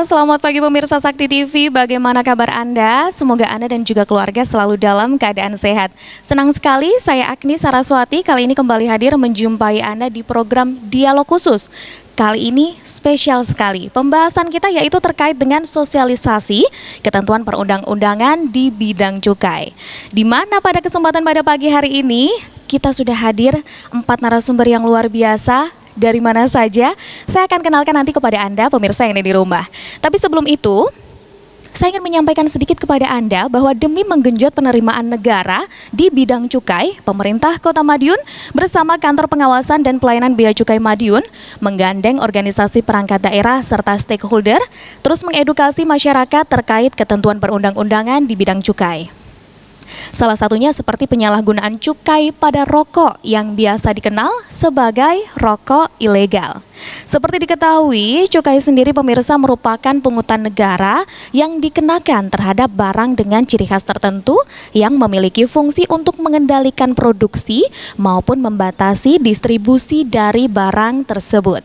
selamat pagi pemirsa Sakti TV. Bagaimana kabar Anda? Semoga Anda dan juga keluarga selalu dalam keadaan sehat. Senang sekali saya Agni Saraswati kali ini kembali hadir menjumpai Anda di program Dialog Khusus. Kali ini spesial sekali. Pembahasan kita yaitu terkait dengan sosialisasi ketentuan perundang-undangan di bidang cukai. Di mana pada kesempatan pada pagi hari ini kita sudah hadir 4 narasumber yang luar biasa. Dari mana saja, saya akan kenalkan nanti kepada Anda pemirsa yang ada di rumah. Tapi sebelum itu, saya ingin menyampaikan sedikit kepada Anda bahwa demi menggenjot penerimaan negara di bidang cukai, pemerintah Kota Madiun bersama Kantor Pengawasan dan Pelayanan Bea Cukai Madiun menggandeng organisasi perangkat daerah serta stakeholder terus mengedukasi masyarakat terkait ketentuan perundang-undangan di bidang cukai. Salah satunya seperti penyalahgunaan cukai pada rokok yang biasa dikenal sebagai rokok ilegal. Seperti diketahui, cukai sendiri pemirsa merupakan pungutan negara yang dikenakan terhadap barang dengan ciri khas tertentu yang memiliki fungsi untuk mengendalikan produksi maupun membatasi distribusi dari barang tersebut.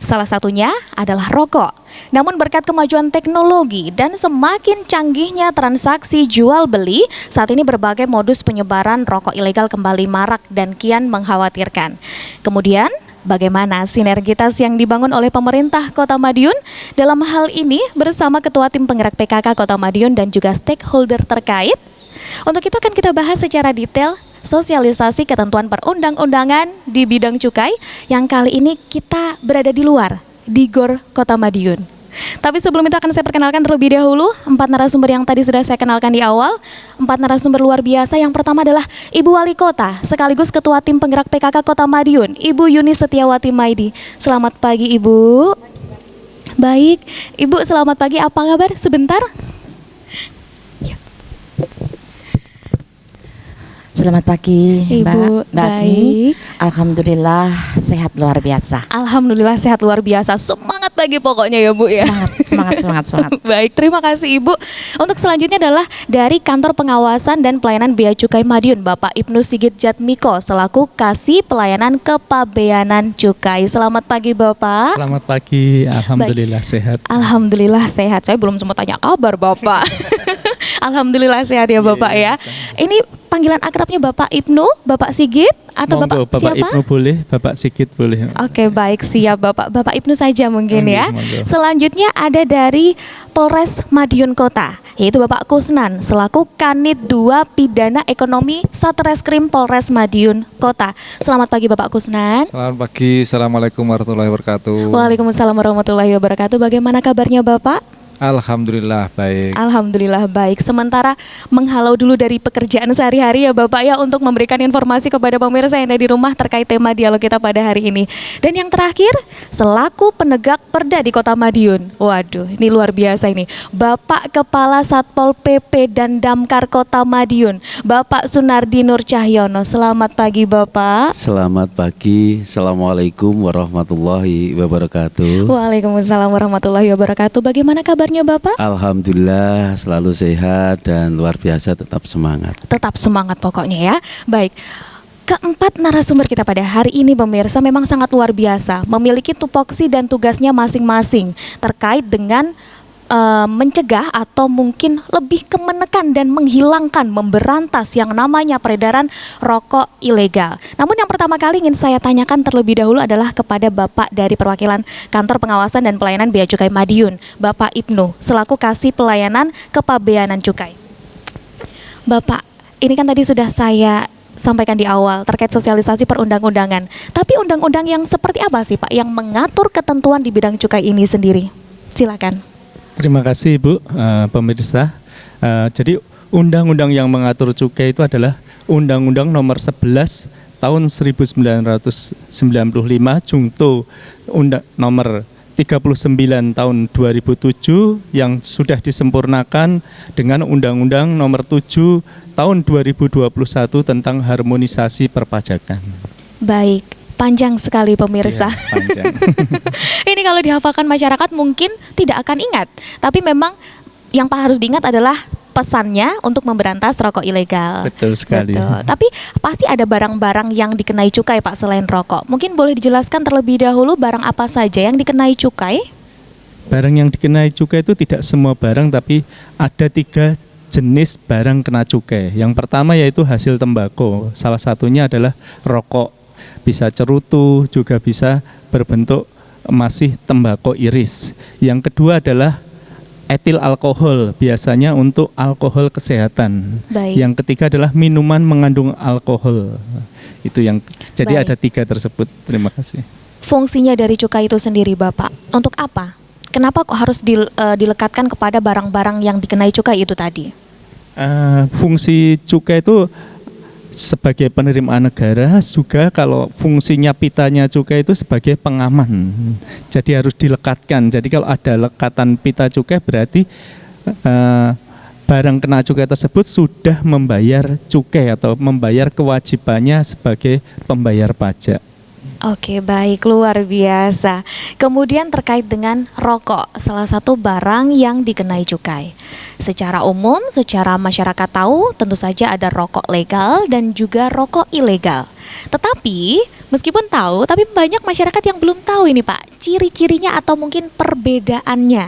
Salah satunya adalah rokok. Namun berkat kemajuan teknologi dan semakin canggihnya transaksi jual beli, saat ini berbagai modus penyebaran rokok ilegal kembali marak dan kian mengkhawatirkan. Kemudian, bagaimana sinergitas yang dibangun oleh pemerintah Kota Madiun dalam hal ini bersama Ketua Tim Penggerak PKK Kota Madiun dan juga stakeholder terkait? Untuk itu akan kita bahas secara detail sosialisasi ketentuan perundang-undangan di bidang cukai yang kali ini kita berada di luar, di GOR Kota Madiun. Tapi sebelum itu akan saya perkenalkan terlebih dahulu 4 narasumber yang tadi sudah saya kenalkan di awal. 4 narasumber luar biasa. Yang pertama adalah Ibu Wali Kota sekaligus Ketua Tim Penggerak PKK Kota Madiun, Ibu Yuni Setiawati Maidi. Selamat pagi Ibu. Baik, Ibu selamat pagi, apa kabar? Sebentar. Selamat pagi Ibu, Mbak Agni. Alhamdulillah sehat luar biasa. Alhamdulillah sehat luar biasa. Semangat pagi pokoknya ya Bu ya. Semangat. Baik, terima kasih Ibu. Untuk selanjutnya adalah dari Kantor Pengawasan dan Pelayanan Bea Cukai Madiun, Bapak Ibnu Sigit Jatmiko selaku Kasih Pelayanan Kepabeanan Cukai. Selamat pagi Bapak. Selamat pagi, alhamdulillah sehat. Alhamdulillah sehat. Saya belum sempat tanya kabar Bapak. Alhamdulillah sehat ya Bapak ya. Ini panggilan akrabnya Bapak Ibnu, Bapak Sigit atau Monggo, Bapak siapa? Ibnu boleh, Bapak Sigit boleh. Oke, baik, siap Bapak. Bapak Ibnu saja mungkin ya. Monggo. Selanjutnya ada dari Polres Madiun Kota, yaitu Bapak Kusnan selaku Kanit 2 Pidana Ekonomi Satreskrim Polres Madiun Kota. Selamat pagi Bapak Kusnan. Selamat pagi, Assalamualaikum warahmatullahi wabarakatuh. Waalaikumsalam warahmatullahi wabarakatuh. Bagaimana kabarnya Bapak? Alhamdulillah baik. Alhamdulillah baik. Sementara menghalau dulu dari pekerjaan sehari-hari ya Bapak ya untuk memberikan informasi kepada pemirsa yang ada di rumah terkait tema dialog kita pada hari ini. Dan yang terakhir, selaku penegak perda di Kota Madiun. Waduh, ini luar biasa ini. Bapak Kepala Satpol PP dan Damkar Kota Madiun, Bapak Sunardi Nur Cahyono. Selamat pagi Bapak. Selamat pagi, Assalamualaikum warahmatullahi wabarakatuh. Waalaikumsalam warahmatullahi wabarakatuh. Bagaimana kabarnya Bapak? Alhamdulillah selalu sehat dan luar biasa, tetap semangat. Tetap semangat pokoknya ya. Baik. Keempat narasumber kita pada hari ini pemirsa memang sangat luar biasa, memiliki tupoksi dan tugasnya masing-masing terkait dengan mencegah atau mungkin lebih ke menekan dan menghilangkan, memberantas yang namanya peredaran rokok ilegal. Namun yang pertama kali ingin saya tanyakan terlebih dahulu adalah kepada Bapak dari perwakilan Kantor Pengawasan dan Pelayanan Bea Cukai Madiun, Bapak Ibnu selaku Kasih Pelayanan Kepabeanan Cukai. Bapak, ini kan tadi sudah saya sampaikan di awal terkait sosialisasi perundang-undangan. Tapi undang-undang yang seperti apa sih Pak yang mengatur ketentuan di bidang cukai ini sendiri? Silakan. Terima kasih Ibu, pemirsa. Jadi undang-undang yang mengatur cukai itu adalah Undang-Undang Nomor 11 Tahun 1995 Jungto Nomor 39 Tahun 2007 yang sudah disempurnakan dengan Undang-Undang Nomor 7 Tahun 2021 tentang harmonisasi perpajakan. Baik. Panjang sekali pemirsa. Iya, panjang. Ini kalau dihafalkan masyarakat mungkin tidak akan ingat. Tapi memang yang harus diingat adalah pesannya untuk memberantas rokok ilegal. Betul sekali. Betul. Tapi pasti ada barang-barang yang dikenai cukai Pak selain rokok. Mungkin boleh dijelaskan terlebih dahulu barang apa saja yang dikenai cukai? Barang yang dikenai cukai itu tidak semua barang, tapi ada 3 jenis barang kena cukai. Yang pertama yaitu hasil tembakau. Salah satunya adalah rokok. Bisa cerutu, juga bisa berbentuk masih tembakau iris. Yang kedua adalah etil alkohol, biasanya untuk alkohol kesehatan. Baik. Yang ketiga adalah minuman mengandung alkohol. Itu yang jadi Baik. ada 3 tersebut. Terima kasih. Fungsinya dari cukai itu sendiri Bapak, untuk apa? Kenapa kok harus dilekatkan kepada barang-barang yang dikenai cukai itu tadi? Fungsi cukai itu sebagai penerimaan negara, juga kalau fungsinya pitanya cukai itu sebagai pengaman. Jadi harus dilekatkan. Jadi kalau ada lekatan pita cukai berarti barang kena cukai tersebut sudah membayar cukai atau membayar kewajibannya sebagai pembayar pajak. Oke, baik, luar biasa. Kemudian terkait dengan rokok, salah satu barang yang dikenai cukai. Secara umum, secara masyarakat tahu, tentu saja ada rokok legal dan juga rokok ilegal. Tetapi, meskipun tahu, tapi banyak masyarakat yang belum tahu ini Pak, ciri-cirinya atau mungkin perbedaannya.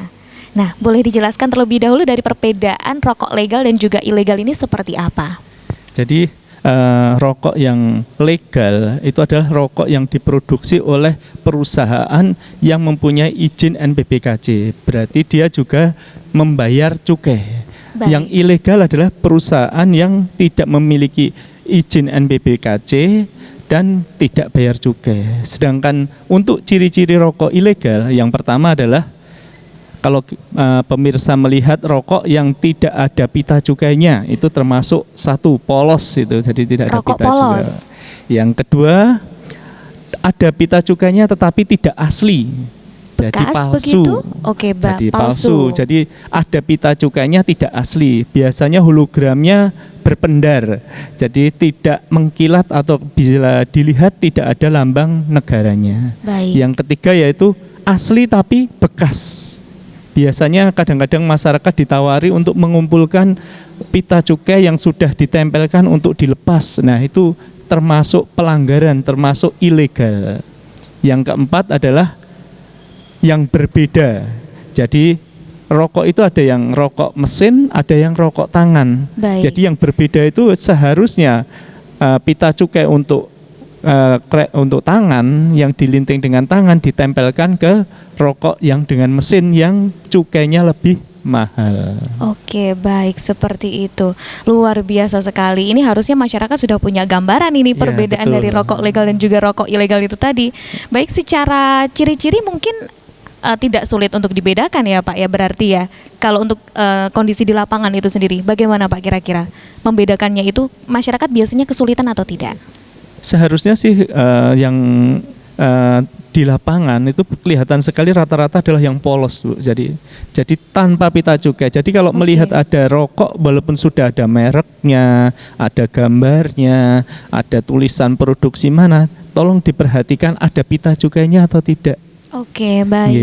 Nah, boleh dijelaskan terlebih dahulu dari perbedaan rokok legal dan juga ilegal ini seperti apa? Jadi rokok yang legal itu adalah rokok yang diproduksi oleh perusahaan yang mempunyai izin NPBKC. Berarti dia juga membayar cukai. Baik. Yang ilegal adalah perusahaan yang tidak memiliki izin NPBKC dan tidak bayar cukai. Sedangkan untuk ciri-ciri rokok ilegal, yang pertama adalah kalau pemirsa melihat rokok yang tidak ada pita cukainya, itu termasuk 1 polos itu, jadi tidak ada Rokok pita cukai. polos. Yang kedua, ada pita cukainya tetapi tidak asli. Jadi Bekas palsu. begitu? Oke, Jadi palsu. palsu. Jadi ada pita cukainya tidak asli. Biasanya hologramnya berpendar. Jadi tidak mengkilat atau bila dilihat tidak ada lambang negaranya. Baik. Yang ketiga yaitu asli tapi bekas. Biasanya kadang-kadang masyarakat ditawari untuk mengumpulkan pita cukai yang sudah ditempelkan untuk dilepas. Nah, itu termasuk pelanggaran, termasuk ilegal. Yang keempat adalah yang berbeda. Jadi rokok itu ada yang rokok mesin, ada yang rokok tangan. Baik. Jadi yang berbeda itu seharusnya pita cukai untuk tangan yang dilinting dengan tangan ditempelkan ke rokok yang dengan mesin yang cukainya lebih mahal. Oke, baik, seperti itu. Luar biasa sekali. Ini harusnya masyarakat sudah punya gambaran ini Ya, perbedaan betul. dari rokok legal dan juga rokok ilegal itu tadi. Baik, secara ciri-ciri mungkin tidak sulit untuk dibedakan ya Pak ya, berarti ya. Kalau untuk kondisi di lapangan itu sendiri, bagaimana Pak kira-kira membedakannya itu, masyarakat biasanya kesulitan atau tidak? Seharusnya sih yang di lapangan itu kelihatan sekali rata-rata adalah yang polos, Bu. Jadi tanpa pita cukai. Jadi kalau Oke. melihat ada rokok walaupun sudah ada mereknya, ada gambarnya, ada tulisan produksi mana, tolong diperhatikan ada pita cukainya atau tidak. Oke, baik.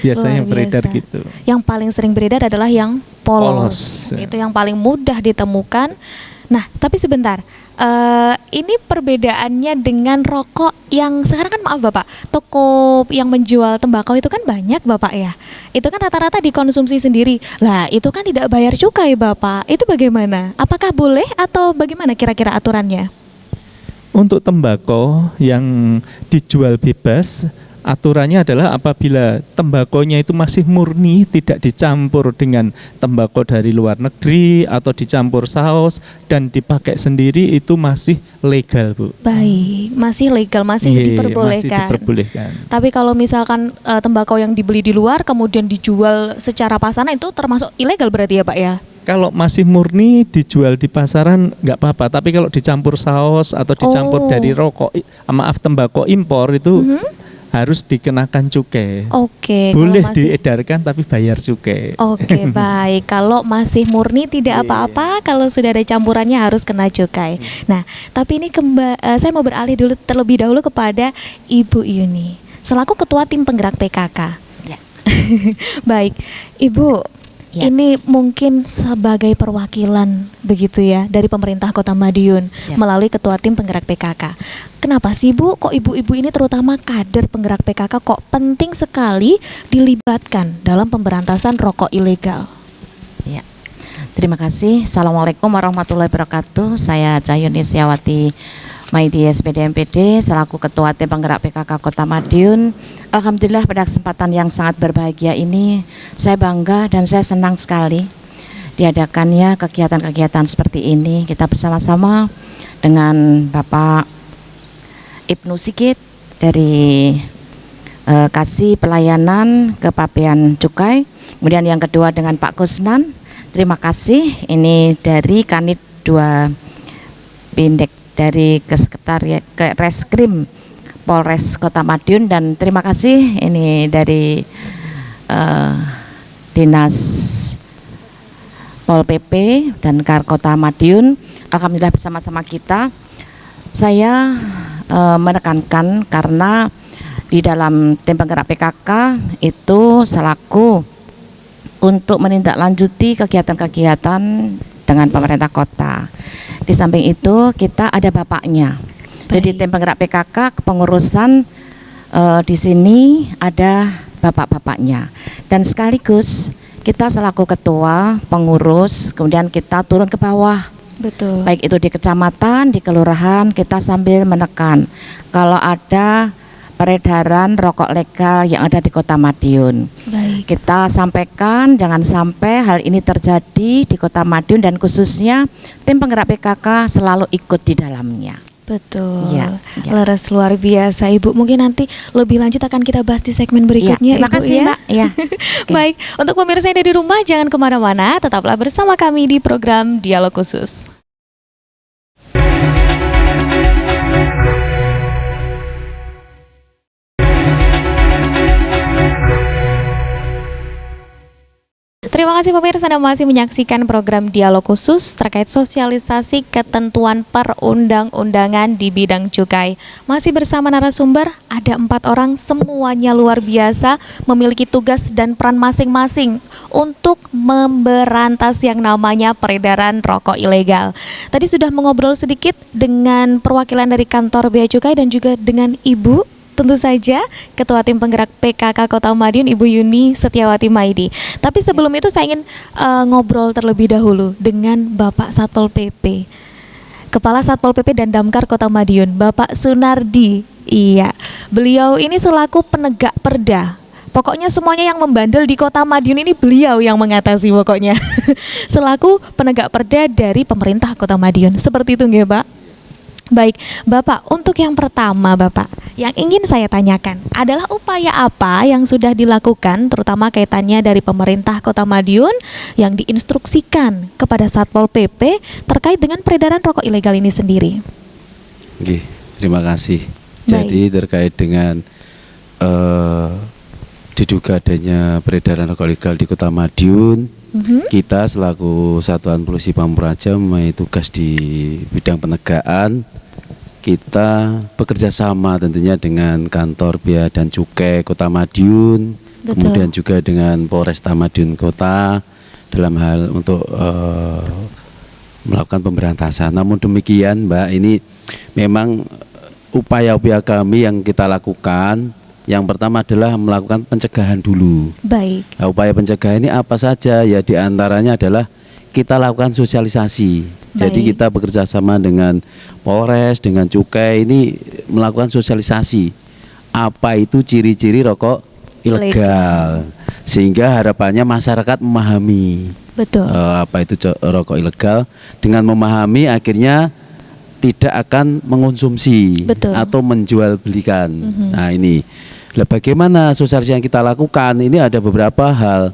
Biasanya Luar beredar biasa. gitu. Yang paling sering beredar adalah yang polos. Polos. Itu yang paling mudah ditemukan. Nah, tapi sebentar. Ini perbedaannya dengan rokok yang sekarang kan, maaf Bapak, toko yang menjual tembakau itu kan banyak Bapak ya. Itu kan rata-rata dikonsumsi sendiri. Lah, itu kan tidak bayar cukai Bapak. Itu bagaimana? Apakah boleh atau bagaimana kira-kira aturannya? Untuk tembakau yang dijual bebas, aturannya adalah apabila tembakonya itu masih murni, tidak dicampur dengan tembakau dari luar negeri atau dicampur saus dan dipakai sendiri, itu masih legal, Bu. Baik, masih legal, masih Iya, diperbolehkan. Masih diperbolehkan. Tapi kalau misalkan tembakau yang dibeli di luar kemudian dijual secara pasaran, itu termasuk ilegal berarti ya Pak ya? Kalau masih murni dijual di pasaran nggak apa-apa, tapi kalau dicampur saus atau dicampur dari rokok, tembakau impor itu harus dikenakan cukai. Oke, Boleh kalau masih diedarkan tapi bayar cukai. Oke, baik. Kalau masih murni tidak apa-apa, kalau sudah ada campurannya harus kena cukai. Nah, tapi ini saya mau beralih dulu terlebih dahulu kepada Ibu Yuni selaku Ketua Tim Penggerak PKK. Ya. Baik, Ibu. Ya. Ini mungkin sebagai perwakilan begitu ya dari pemerintah Kota Madiun Siap. melalui Ketua Tim Penggerak PKK. Kenapa sih Bu, kok ibu-ibu ini terutama kader penggerak PKK kok penting sekali dilibatkan dalam pemberantasan rokok ilegal? Ya. Terima kasih. Assalamualaikum warahmatullahi wabarakatuh. Saya Cayuni Siawati Maidi SPD MPD selaku Ketua Tim Penggerak PKK Kota Madiun. Alhamdulillah pada kesempatan yang sangat berbahagia ini saya bangga dan saya senang sekali diadakannya kegiatan-kegiatan seperti ini. Kita bersama-sama dengan Bapak Ibnu Sigit dari Kasih Pelayanan Kepabean Cukai. Kemudian yang kedua dengan Pak Kusnan. Terima kasih. Ini dari Kanit 2 Bindek dari Sekretariat Reskrim Polres Kota Madiun, dan terima kasih ini dari Dinas Pol PP dan Kar Kota Madiun. Alhamdulillah bersama-sama kita. Saya menekankan karena di dalam tim penggerak PKK itu selaku untuk menindaklanjuti kegiatan-kegiatan dengan pemerintah kota. Di samping itu kita ada bapaknya. Jadi tim penggerak PKK kepengurusan di sini ada bapak-bapaknya. Dan sekaligus kita selaku ketua, pengurus, kemudian kita turun ke bawah. Betul. Baik itu di kecamatan, di kelurahan, kita sambil menekan kalau ada peredaran rokok legal yang ada di Kota Madiun. Baik. Kita sampaikan jangan sampai hal ini terjadi di Kota Madiun, dan khususnya tim penggerak PKK selalu ikut di dalamnya. Betul. Ya, ya. Laras luar biasa Ibu. Mungkin nanti lebih lanjut akan kita bahas di segmen berikutnya. Terima Ibu, kasih ya. Mbak. Ya. Baik, untuk pemirsa yang ada di rumah jangan kemana-mana, tetaplah bersama kami di program Dialog Khusus. Terima kasih pemirsa, Anda masih menyaksikan program Dialog Khusus terkait sosialisasi ketentuan perundang-undangan di bidang cukai. Masih bersama narasumber, ada 4 orang, semuanya luar biasa, memiliki tugas dan peran masing-masing untuk memberantas yang namanya peredaran rokok ilegal. Tadi sudah mengobrol sedikit dengan perwakilan dari kantor Bea Cukai dan juga dengan Ibu, tentu saja Ketua Tim Penggerak PKK Kota Madiun, Ibu Yuni Setiawati Maidi. Tapi sebelum itu saya ingin ngobrol terlebih dahulu dengan Bapak Satpol PP, Kepala Satpol PP dan Damkar Kota Madiun, Bapak Sunardi. Iya, beliau ini selaku penegak perda. Pokoknya semuanya yang membandel di Kota Madiun ini beliau yang mengatasi pokoknya. Selaku penegak perda dari pemerintah Kota Madiun. Seperti itu nggih, Pak? Baik, Bapak, untuk yang pertama Bapak, yang ingin saya tanyakan adalah upaya apa yang sudah dilakukan terutama kaitannya dari pemerintah Kota Madiun yang diinstruksikan kepada Satpol PP terkait dengan peredaran rokok ilegal ini sendiri. Oke, terima kasih. Baik. Jadi terkait dengan diduga adanya peredaran rokok ilegal di Kota Madiun, kita selaku Satuan Polisi Pamung Praja mempunyai tugas di bidang penegakan. Kita bekerja sama tentunya dengan kantor Bea dan Cukai Kota Madiun, Betul. kemudian juga dengan Polresta Madiun Kota dalam hal untuk melakukan pemberantasan. Namun demikian, Mbak, ini memang upaya-upaya kami yang kita lakukan. Yang pertama adalah melakukan pencegahan dulu. Baik. Nah, upaya pencegahan ini apa saja? Ya diantaranya adalah kita lakukan sosialisasi. Jadi Baik. kita bekerja sama dengan Polres, dengan Cukai ini melakukan sosialisasi. Apa itu ciri-ciri rokok ilegal? Sehingga harapannya masyarakat memahami Betul. apa itu rokok ilegal. Dengan memahami akhirnya tidak akan mengonsumsi Betul. atau menjual belikan. Nah ini, bagaimana sosialisasi yang kita lakukan? Ini ada beberapa hal.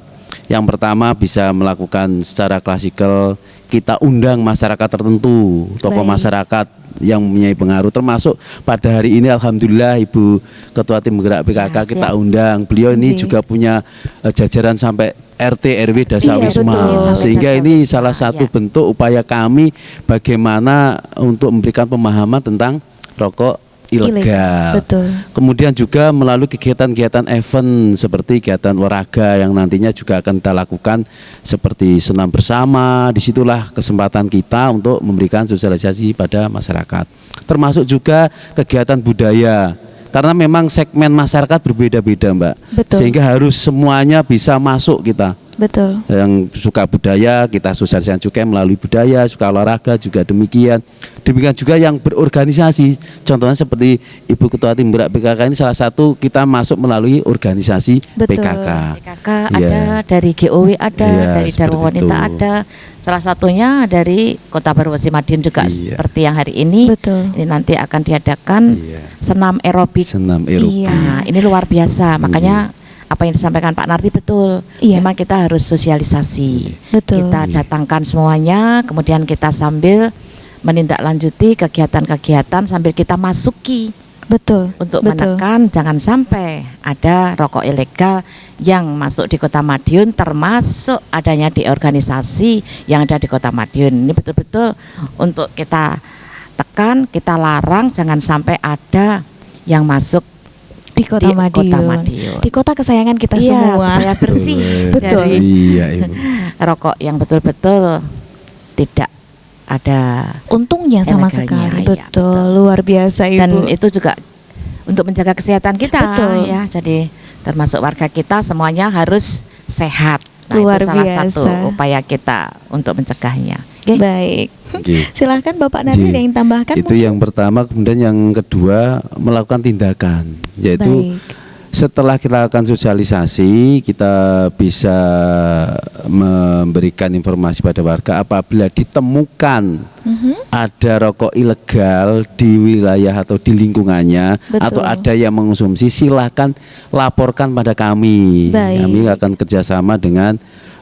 Yang pertama bisa melakukan secara klasikal, kita undang masyarakat tertentu, tokoh Baik. masyarakat yang mempunyai pengaruh, termasuk pada hari ini alhamdulillah Ibu Ketua Tim Penggerak PKK Ya, kita siap. undang. Beliau ini Ji. juga punya jajaran sampai RT RW Dasa Iya, Wisma. betul. Sampai Sehingga Dasa ini Wisma, salah satu ya. bentuk upaya kami bagaimana untuk memberikan pemahaman tentang rokok ilegal. Betul. Kemudian juga melalui kegiatan-kegiatan event seperti kegiatan olahraga yang nantinya juga akan kita lakukan seperti senam bersama. Disitulah kesempatan kita untuk memberikan sosialisasi pada masyarakat. Termasuk juga kegiatan budaya. Karena memang segmen masyarakat berbeda-beda, Mbak. Betul. Sehingga harus semuanya bisa masuk kita. Betul. Yang suka budaya kita sosialisasikan juga melalui budaya, suka olahraga juga demikian. Demikian juga yang berorganisasi, contohnya seperti Ibu Ketua Tim Penggerak PKK ini salah satu kita masuk melalui organisasi Betul. PKK. PKK ada, dari GOW ada, Iya, dari seperti Darul Wanita itu. ada. Salah satunya dari Kota Baru Madiun juga Iya. seperti yang hari ini. Betul. Ini nanti akan diadakan Iya. senam aerobik. Senam aerobik. Iya. Nah, ini luar biasa. Makanya apa yang disampaikan Pak Narti betul. Iya. Memang kita harus sosialisasi. Betul. Kita datangkan semuanya, kemudian kita sambil menindaklanjuti kegiatan-kegiatan sambil kita masuki Betul. untuk Betul. menekan jangan sampai ada rokok ilegal yang masuk di Kota Madiun, termasuk adanya di organisasi yang ada di Kota Madiun. Ini betul-betul untuk kita tekan, kita larang jangan sampai ada yang masuk Di Kota di Madiun. Kota Madiun. Di kota kesayangan kita Iya, semua. supaya bersih Betul. dari Iya, Ibu. rokok yang betul-betul tidak ada. Untungnya sama Elegannya, sekali. iya, Betul. Luar biasa, Ibu. Dan itu juga untuk menjaga kesehatan kita. Betul. Ya, jadi termasuk warga kita semuanya harus sehat. Nah, Luar itu salah biasa. satu upaya kita untuk mencegahnya. Oke. Baik. Oke. Silahkan Bapak Narti Iya. ada yang tambahkan. Itu mungkin? yang pertama, kemudian yang kedua melakukan tindakan, yaitu Baik. setelah kita lakukan sosialisasi, kita bisa memberikan informasi pada warga apabila ditemukan ada rokok ilegal di wilayah atau di lingkungannya, Betul. atau ada yang mengonsumsi, silahkan laporkan pada kami. Baik. Kami akan kerjasama dengan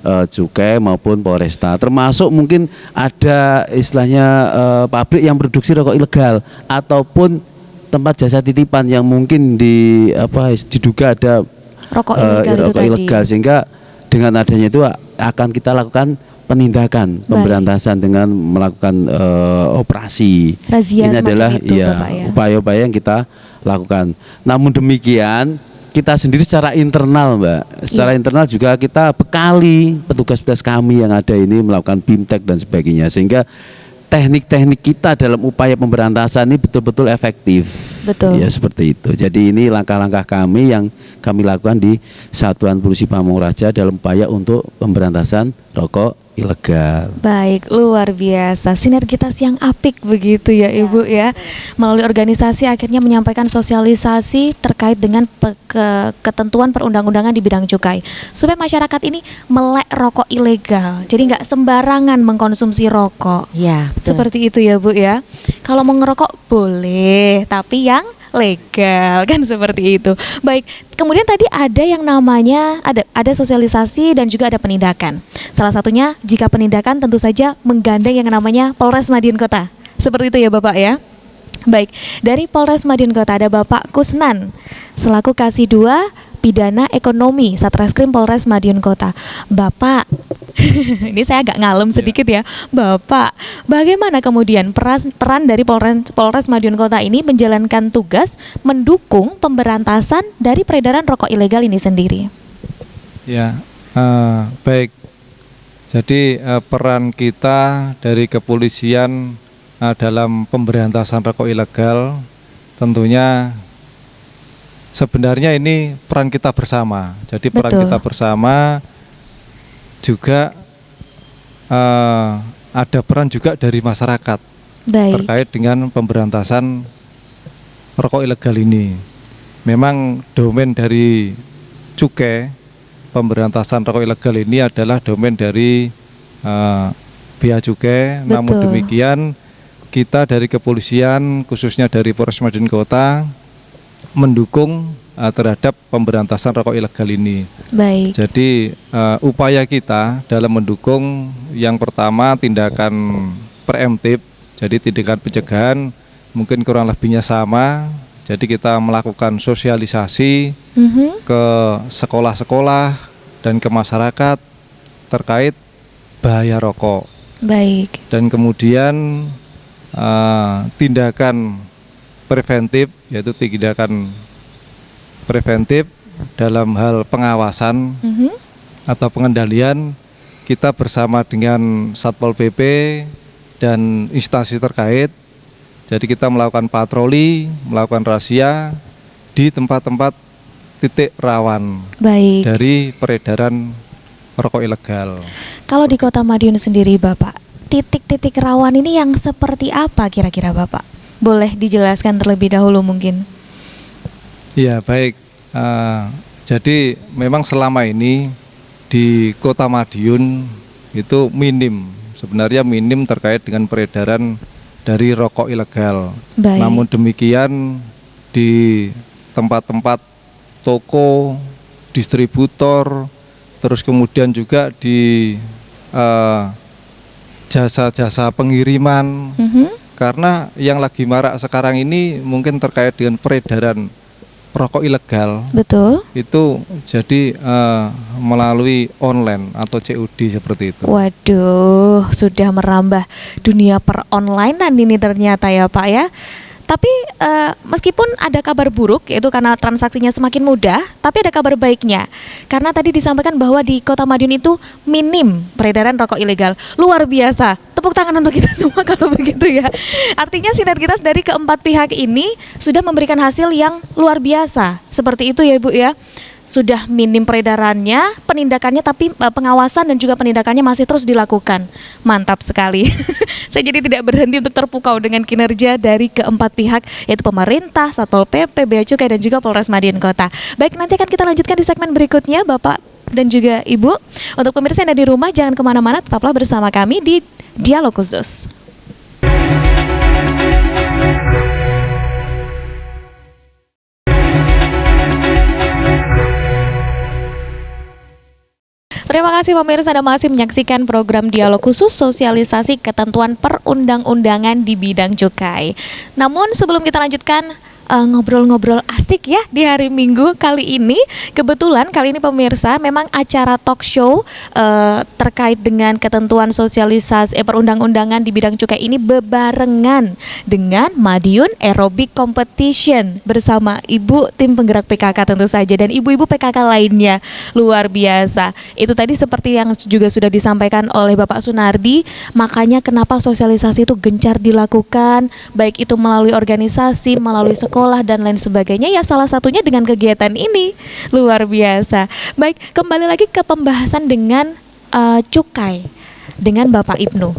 Cukai maupun Polresta. Termasuk mungkin ada istilahnya pabrik yang produksi rokok ilegal ataupun tempat jasa titipan yang mungkin diduga ada Rokok ilegal itu rokok tadi. ilegal, sehingga dengan adanya itu akan kita lakukan penindakan, pemberantasan dengan melakukan operasi. Razia Ini semacam adalah itu, Bapak, ya. upaya-upaya yang kita lakukan. Namun demikian kita sendiri secara internal, Mbak, secara internal juga kita bekali petugas-petugas kami yang ada ini melakukan BIMTEK dan sebagainya, sehingga teknik-teknik kita dalam upaya pemberantasan ini betul-betul efektif. Betul. Ya, seperti itu. Jadi ini langkah-langkah kami yang kami lakukan di Satuan Polisi Pamung Praja dalam upaya untuk pemberantasan rokok ilegal. Baik, luar biasa. Sinergitas yang apik begitu ya, Ibu ya. Melalui organisasi akhirnya menyampaikan sosialisasi terkait dengan ketentuan perundang-undangan di bidang cukai, supaya masyarakat ini melek rokok ilegal. Jadi nggak sembarangan mengkonsumsi rokok. Ya, betul. Seperti itu ya, Bu ya. Kalau mau ngerokok boleh, tapi yang legal kan seperti itu. Baik, kemudian tadi ada yang namanya ada sosialisasi dan juga ada penindakan. Salah satunya jika penindakan tentu saja menggandeng yang namanya Polres Madiun Kota. Seperti itu ya Bapak ya. Baik, dari Polres Madiun Kota ada Bapak Kusnan selaku Kasih 2 Pidana Ekonomi Satreskrim Polres Madiun Kota. Bapak, ini saya agak ngalem sedikit ya. Bapak, bagaimana kemudian peran dari Polres Madiun Kota ini menjalankan tugas mendukung pemberantasan dari peredaran rokok ilegal ini sendiri? Ya, baik. Jadi peran kita dari kepolisian dalam pemberantasan rokok ilegal tentunya sebenarnya ini peran kita bersama. Jadi peran Betul. kita bersama juga ada peran juga dari masyarakat Baik, terkait dengan pemberantasan rokok ilegal ini. Memang domain dari Cukai, pemberantasan rokok ilegal ini adalah domain dari Bea Cukai. Namun Betul. demikian kita dari kepolisian khususnya dari Polres Madiun Kota mendukung terhadap pemberantasan rokok ilegal ini. baik, Jadi upaya kita dalam mendukung yang pertama tindakan preemptif, jadi tindakan pencegahan mungkin kurang lebihnya sama. Jadi kita melakukan sosialisasi ke sekolah-sekolah dan ke masyarakat terkait bahaya rokok. baik, Dan kemudian tindakan preventif yaitu tindakan preventif dalam hal pengawasan atau pengendalian. Kita bersama dengan Satpol PP dan instansi terkait. Jadi kita melakukan patroli, melakukan razia di tempat-tempat titik rawan dari peredaran rokok ilegal. Kalau di Kota Madiun sendiri Bapak, titik-titik rawan ini yang seperti apa kira-kira Bapak? Boleh dijelaskan terlebih dahulu mungkin? Ya baik, jadi memang selama ini di Kota Madiun itu sebenarnya minim terkait dengan peredaran dari rokok ilegal. Baik. Namun demikian di tempat-tempat toko, distributor, terus kemudian juga di jasa-jasa pengiriman. Karena yang lagi marak sekarang ini mungkin terkait dengan peredaran rokok ilegal. Betul. Itu jadi melalui online atau COD seperti itu. Waduh, sudah merambah dunia per-onlinean ini ternyata ya Pak ya. Tapi meskipun ada kabar buruk, yaitu karena transaksinya semakin mudah, tapi ada kabar baiknya. Karena tadi disampaikan bahwa di Kota Madiun itu minim peredaran rokok ilegal. Luar biasa. Tepuk tangan untuk kita semua kalau begitu ya. Artinya sinergitas dari keempat pihak ini sudah memberikan hasil yang luar biasa. Seperti itu ya Ibu ya. Sudah minim peredarannya, penindakannya, tapi pengawasan dan juga penindakannya masih terus dilakukan. Mantap sekali. Saya jadi tidak berhenti untuk terpukau dengan kinerja dari keempat pihak, yaitu pemerintah, Satpol PP, Bea Cukai, dan juga Polres Madiun Kota. Baik, nanti akan kita lanjutkan di segmen berikutnya, Bapak dan juga Ibu. Untuk pemirsa yang ada di rumah, jangan kemana-mana, tetaplah bersama kami di Dialog Khusus. Terima kasih pemirsa Anda masih menyaksikan program Dialog Khusus Sosialisasi Ketentuan Perundang-undangan di Bidang Cukai. Namun sebelum kita lanjutkan ngobrol-ngobrol asik ya di hari Minggu kali ini, kebetulan kali ini pemirsa memang acara talk show terkait dengan ketentuan sosialisasi perundang-undangan di bidang cukai ini bebarengan dengan Madiun Aerobic Competition bersama Ibu tim penggerak PKK tentu saja dan ibu-ibu PKK lainnya. Luar biasa. Itu tadi seperti yang juga sudah disampaikan oleh Bapak Sunardi, makanya kenapa sosialisasi itu gencar dilakukan, baik itu melalui organisasi, melalui sekolah dan lain sebagainya, ya salah satunya dengan kegiatan ini. Luar biasa. Baik, kembali lagi ke pembahasan dengan cukai dengan Bapak Ibnu.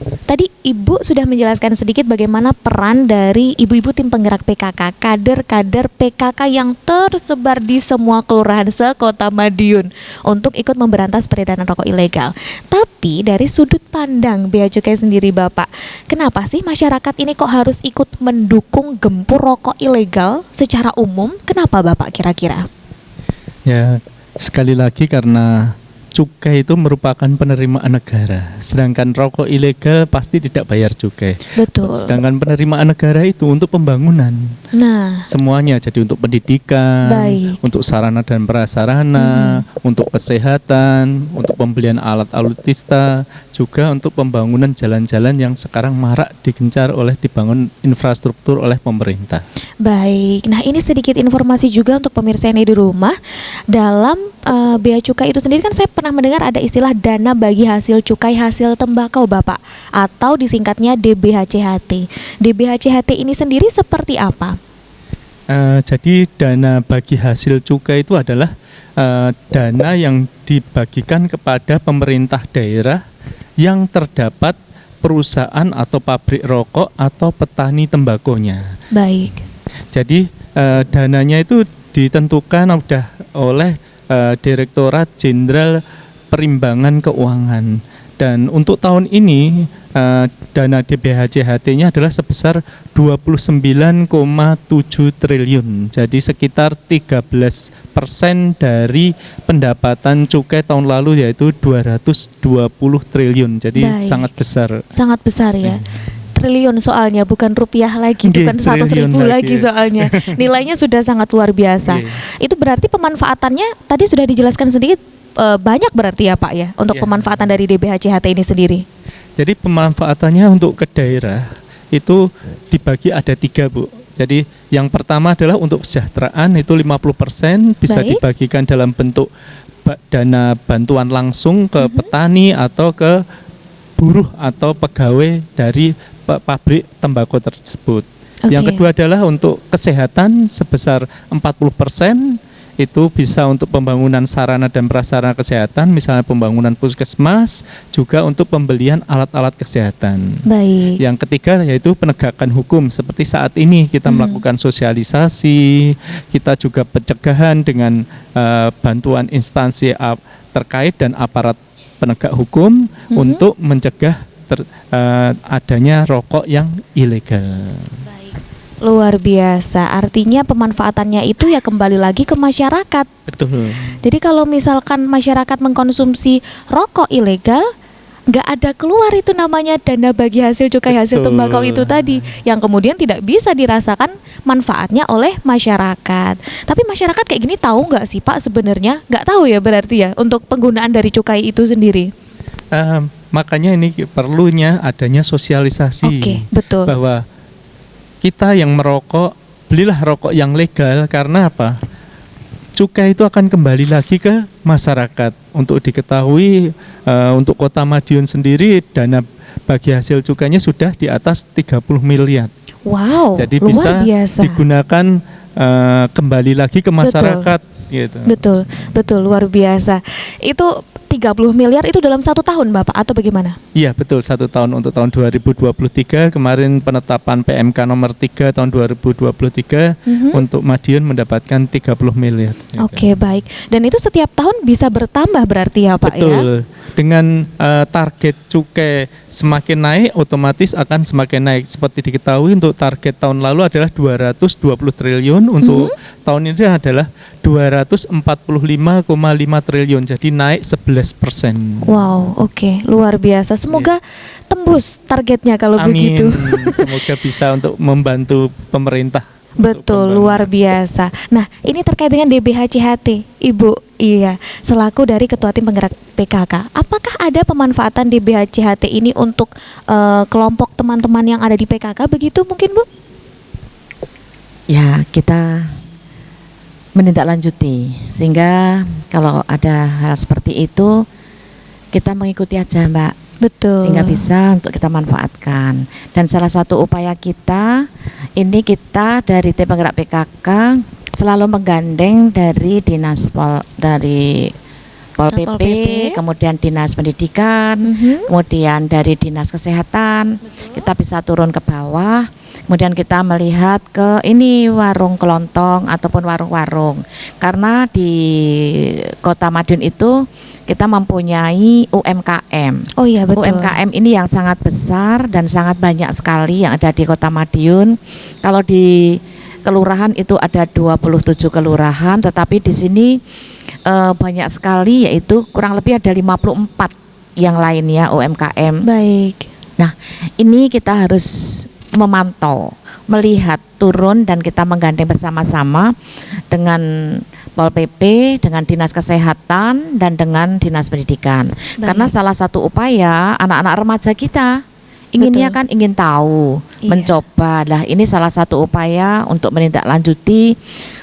Tadi Ibu sudah menjelaskan sedikit bagaimana peran dari ibu-ibu tim penggerak PKK, kader-kader PKK yang tersebar di semua kelurahan se-Kota Madiun untuk ikut memberantas peredaran rokok ilegal. Tapi dari sudut pandang Bea Cukai sendiri Bapak, kenapa sih masyarakat ini kok harus ikut mendukung gempur rokok ilegal secara umum? Kenapa Bapak kira-kira? Ya, sekali lagi karena cukai itu merupakan penerimaan negara, sedangkan rokok ilegal pasti tidak bayar cukai. Betul. Sedangkan penerimaan negara itu untuk pembangunan. Nah, Semuanya, jadi untuk pendidikan, baik. untuk sarana dan prasarana, untuk kesehatan, untuk pembelian alat alutsista, juga untuk pembangunan jalan-jalan yang sekarang marak digencar oleh dibangun infrastruktur oleh pemerintah. Baik, nah ini sedikit informasi juga untuk pemirsa yang ada di rumah. Dalam Bea Cukai itu sendiri kan saya pernah mendengar ada istilah dana bagi hasil cukai hasil tembakau Bapak, atau disingkatnya DBHCHT. DBHCHT ini sendiri seperti apa? Jadi dana bagi hasil cukai itu adalah dana yang dibagikan kepada pemerintah daerah yang terdapat perusahaan atau pabrik rokok atau petani tembakonya. Baik. Jadi dananya itu ditentukan sudah oleh Direktorat Jenderal Perimbangan Keuangan, dan untuk tahun ini dana DBHCHT-nya adalah sebesar 29,7 triliun. Jadi sekitar 13% dari pendapatan cukai tahun lalu, yaitu 220 triliun. Jadi Baik. sangat besar. Sangat besar ya. Triliun soalnya, bukan rupiah lagi, Nggih, bukan 100.000 triliun lagi lagi. soalnya. Nilainya sudah sangat luar biasa. Nggih. Itu berarti pemanfaatannya tadi sudah dijelaskan sedikit, banyak berarti ya Pak ya untuk Iya. pemanfaatan dari DBHCHT ini sendiri. Jadi pemanfaatannya untuk ke daerah itu dibagi ada 3 Bu. Jadi yang pertama adalah untuk kesejahteraan itu 50% bisa Baik. dibagikan dalam bentuk dana bantuan langsung ke petani atau ke buruh atau pegawai dari pabrik tembakau tersebut. Yang Oke. kedua adalah untuk kesehatan sebesar 40%. Itu bisa untuk pembangunan sarana dan prasarana kesehatan, misalnya pembangunan puskesmas, juga untuk pembelian alat-alat kesehatan. Baik. Yang ketiga yaitu penegakan hukum. Seperti saat ini kita melakukan sosialisasi, kita juga pencegahan dengan bantuan instansi terkait dan aparat penegak hukum untuk mencegah adanya rokok yang ilegal. Luar biasa. Artinya pemanfaatannya itu ya kembali lagi ke masyarakat. Betul. Jadi kalau misalkan masyarakat mengkonsumsi rokok ilegal, nggak ada keluar itu namanya dana bagi hasil cukai hasil Betul. tembakau itu tadi, yang kemudian tidak bisa dirasakan manfaatnya oleh masyarakat. Tapi masyarakat kayak gini tahu nggak sih Pak sebenarnya? Nggak tahu ya berarti ya untuk penggunaan dari cukai itu sendiri. Makanya ini perlunya adanya sosialisasi. Oke, betul. Bahwa kita yang merokok, belilah rokok yang legal, karena apa? Cukai itu akan kembali lagi ke masyarakat. Untuk diketahui, untuk Kota Madiun sendiri dana bagi hasil cukainya sudah di atas 30 miliar. Wow, Jadi luar bisa biasa. digunakan kembali lagi ke masyarakat. Gitu. Betul, luar biasa. Itu 30 miliar itu dalam 1 tahun Bapak atau bagaimana? Iya betul, 1 tahun untuk tahun 2023 kemarin penetapan PMK nomor 3 tahun 2023 untuk Madiun mendapatkan 30 miliar. Oke, baik. Dan itu setiap tahun bisa bertambah berarti ya Pak ya? Betul. Dengan target cukai semakin naik, otomatis akan semakin naik. Seperti diketahui untuk target tahun lalu adalah 220 triliun, untuk tahun ini adalah 245,5 triliun. Jadi naik 11%. Wow, oke, luar biasa. Semoga tembus targetnya kalau Amin. begitu. Semoga bisa untuk membantu pemerintah. Betul, luar biasa. Nah, ini terkait dengan DBH-CHT, Ibu. Iya, selaku dari Ketua Tim Penggerak PKK. Apakah ada pemanfaatan DBH-CHT ini untuk kelompok teman-teman yang ada di PKK begitu mungkin, Bu? Ya, kita menindaklanjuti sehingga kalau ada hal seperti itu kita mengikuti aja, Mbak. Betul. Sehingga bisa untuk kita manfaatkan. Dan salah satu upaya kita ini, kita dari tim penggerak PKK selalu menggandeng dari dinas dari Pol Satpol PP, PP. kemudian dinas pendidikan, kemudian dari dinas kesehatan. Kita bisa turun ke bawah, kemudian kita melihat ke ini warung kelontong ataupun warung-warung, karena di Kota Madiun itu kita mempunyai UMKM. Oh iya, betul. UMKM ini yang sangat besar dan sangat banyak sekali yang ada di Kota Madiun. Kalau di kelurahan itu ada 27 kelurahan, tetapi di sini banyak sekali, yaitu kurang lebih ada 54 yang lainnya UMKM. Baik. Nah, ini kita harus memantau, melihat, turun, dan kita menggandeng bersama-sama dengan Pol PP, dengan Dinas Kesehatan, dan dengan Dinas Pendidikan. Baik. Karena salah satu upaya anak-anak remaja kita inginnya Betul. kan ingin tahu, Iya. mencoba. Lah, ini salah satu upaya untuk menindaklanjuti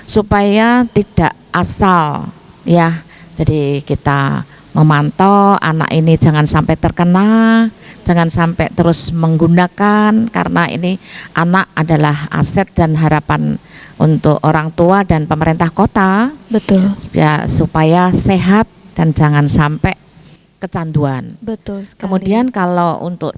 supaya tidak asal, ya. Jadi kita memantau anak ini jangan sampai terkena, jangan sampai terus menggunakan, karena ini anak adalah aset dan harapan untuk orang tua dan pemerintah kota, Betul. ya, supaya sehat dan jangan sampai kecanduan. Betul sekali. Kemudian kalau untuk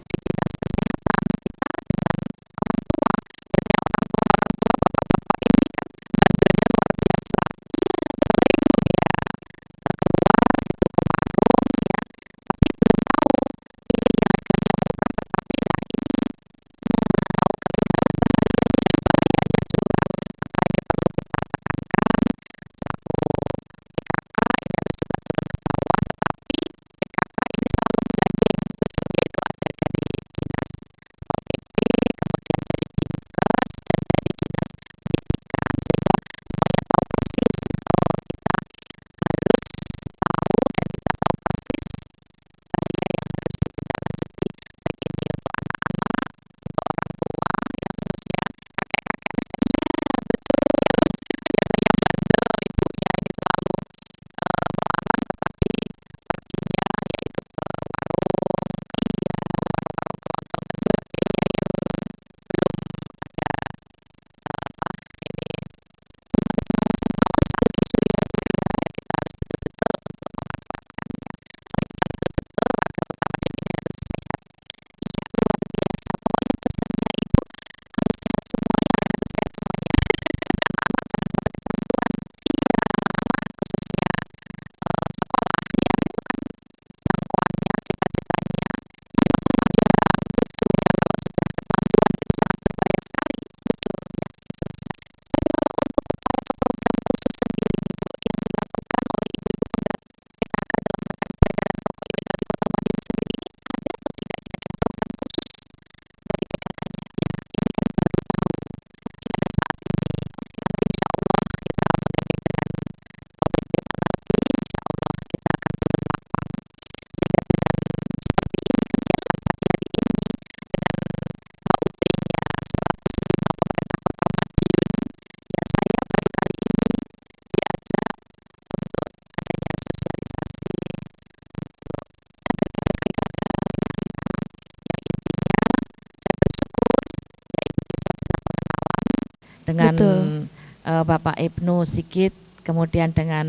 dengan Betul. Bapak Ibnu Sigit, kemudian dengan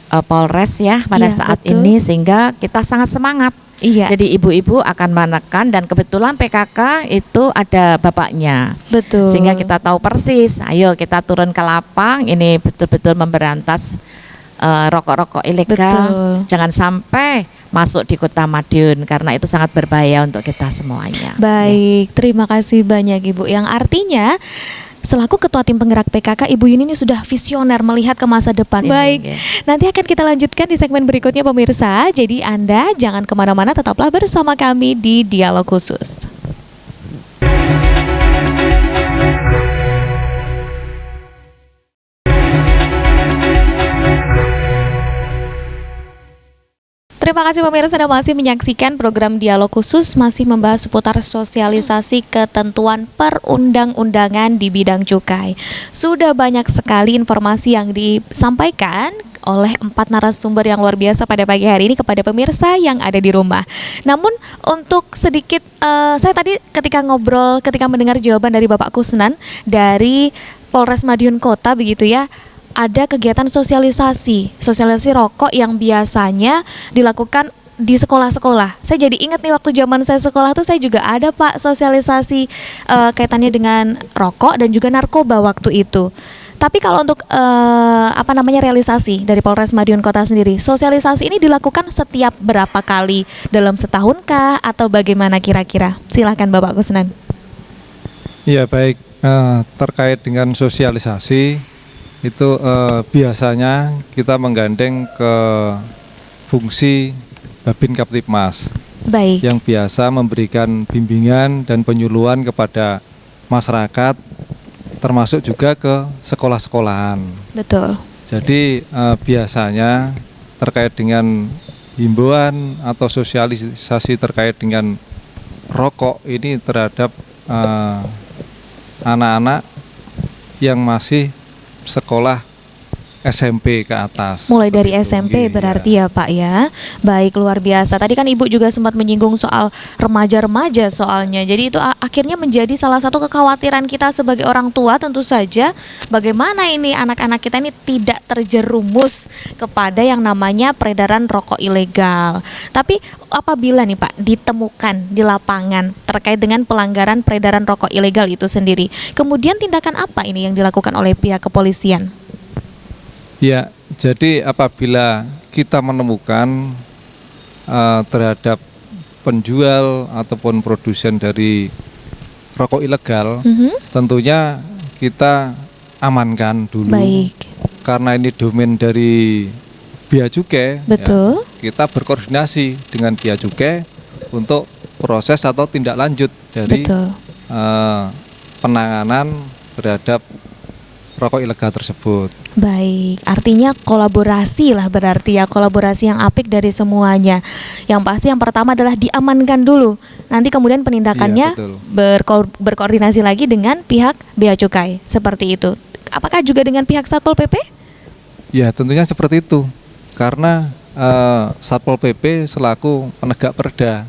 Polres ya pada Iya, saat betul. ini, sehingga kita sangat semangat. Iya, Jadi ibu-ibu akan menekan, dan kebetulan PKK itu ada bapaknya. betul. Sehingga kita tahu persis, ayo kita turun ke lapang, ini betul-betul memberantas rokok-rokok ilegal. Betul. Jangan sampai masuk di Kota Madiun, karena itu sangat berbahaya untuk kita semuanya. Baik, terima kasih banyak Ibu. Yang artinya selaku Ketua Tim Penggerak PKK, Ibu Yuni ini sudah visioner melihat ke masa depan. Ini, Baik, ya. nanti akan kita lanjutkan di segmen berikutnya pemirsa. Jadi Anda jangan kemana-mana, tetaplah bersama kami di Dialog Khusus. Terima kasih pemirsa, Anda masih menyaksikan program Dialog Khusus, masih membahas seputar sosialisasi ketentuan perundang-undangan di bidang cukai. Sudah banyak sekali informasi yang disampaikan oleh 4 narasumber yang luar biasa pada pagi hari ini kepada pemirsa yang ada di rumah. Namun untuk sedikit, saya tadi ketika ngobrol, ketika mendengar jawaban dari Bapak Kusnan dari Polres Madiun Kota begitu ya, ada kegiatan sosialisasi rokok yang biasanya dilakukan di sekolah-sekolah. Saya jadi ingat nih, waktu zaman saya sekolah tuh saya juga ada Pak sosialisasi kaitannya dengan rokok dan juga narkoba waktu itu. Tapi kalau untuk realisasi dari Polres Madiun Kota sendiri, sosialisasi ini dilakukan setiap berapa kali, dalam setahun kah atau bagaimana kira-kira? Silakan Bapak Kusnan. Iya, baik. Terkait dengan sosialisasi itu biasanya kita menggandeng ke fungsi Babin Kaptipmas Baik. yang biasa memberikan bimbingan dan penyuluhan kepada masyarakat, termasuk juga ke sekolah-sekolahan. Betul. Jadi biasanya terkait dengan himbauan atau sosialisasi terkait dengan rokok ini terhadap anak-anak yang masih sekolah SMP ke atas. Mulai dari Seperti itu. SMP Iya. berarti ya Pak ya. Baik, luar biasa. Tadi kan Ibu juga sempat menyinggung soal remaja-remaja soalnya. Jadi itu akhirnya menjadi salah satu kekhawatiran kita sebagai orang tua, tentu saja bagaimana ini anak-anak kita ini tidak terjerumus kepada yang namanya peredaran rokok ilegal. Tapi apabila nih Pak ditemukan di lapangan terkait dengan pelanggaran peredaran rokok ilegal itu sendiri, kemudian tindakan apa ini yang dilakukan oleh pihak kepolisian? Ya, jadi apabila kita menemukan terhadap penjual ataupun produsen dari rokok ilegal, tentunya kita amankan dulu. Baik. Karena ini domain dari Bea Cukai, Betul. ya, kita berkoordinasi dengan Bea Cukai untuk proses atau tindak lanjut dari Betul. penanganan terhadap rokok ilegal tersebut. Baik, artinya kolaborasi lah berarti ya, kolaborasi yang apik dari semuanya. Yang pasti yang pertama adalah diamankan dulu. Nanti kemudian penindakannya Iya, betul. berkoordinasi lagi dengan pihak Bea Cukai. Seperti itu. Apakah juga dengan pihak Satpol PP? Ya, tentunya seperti itu. Karena Satpol PP selaku penegak perda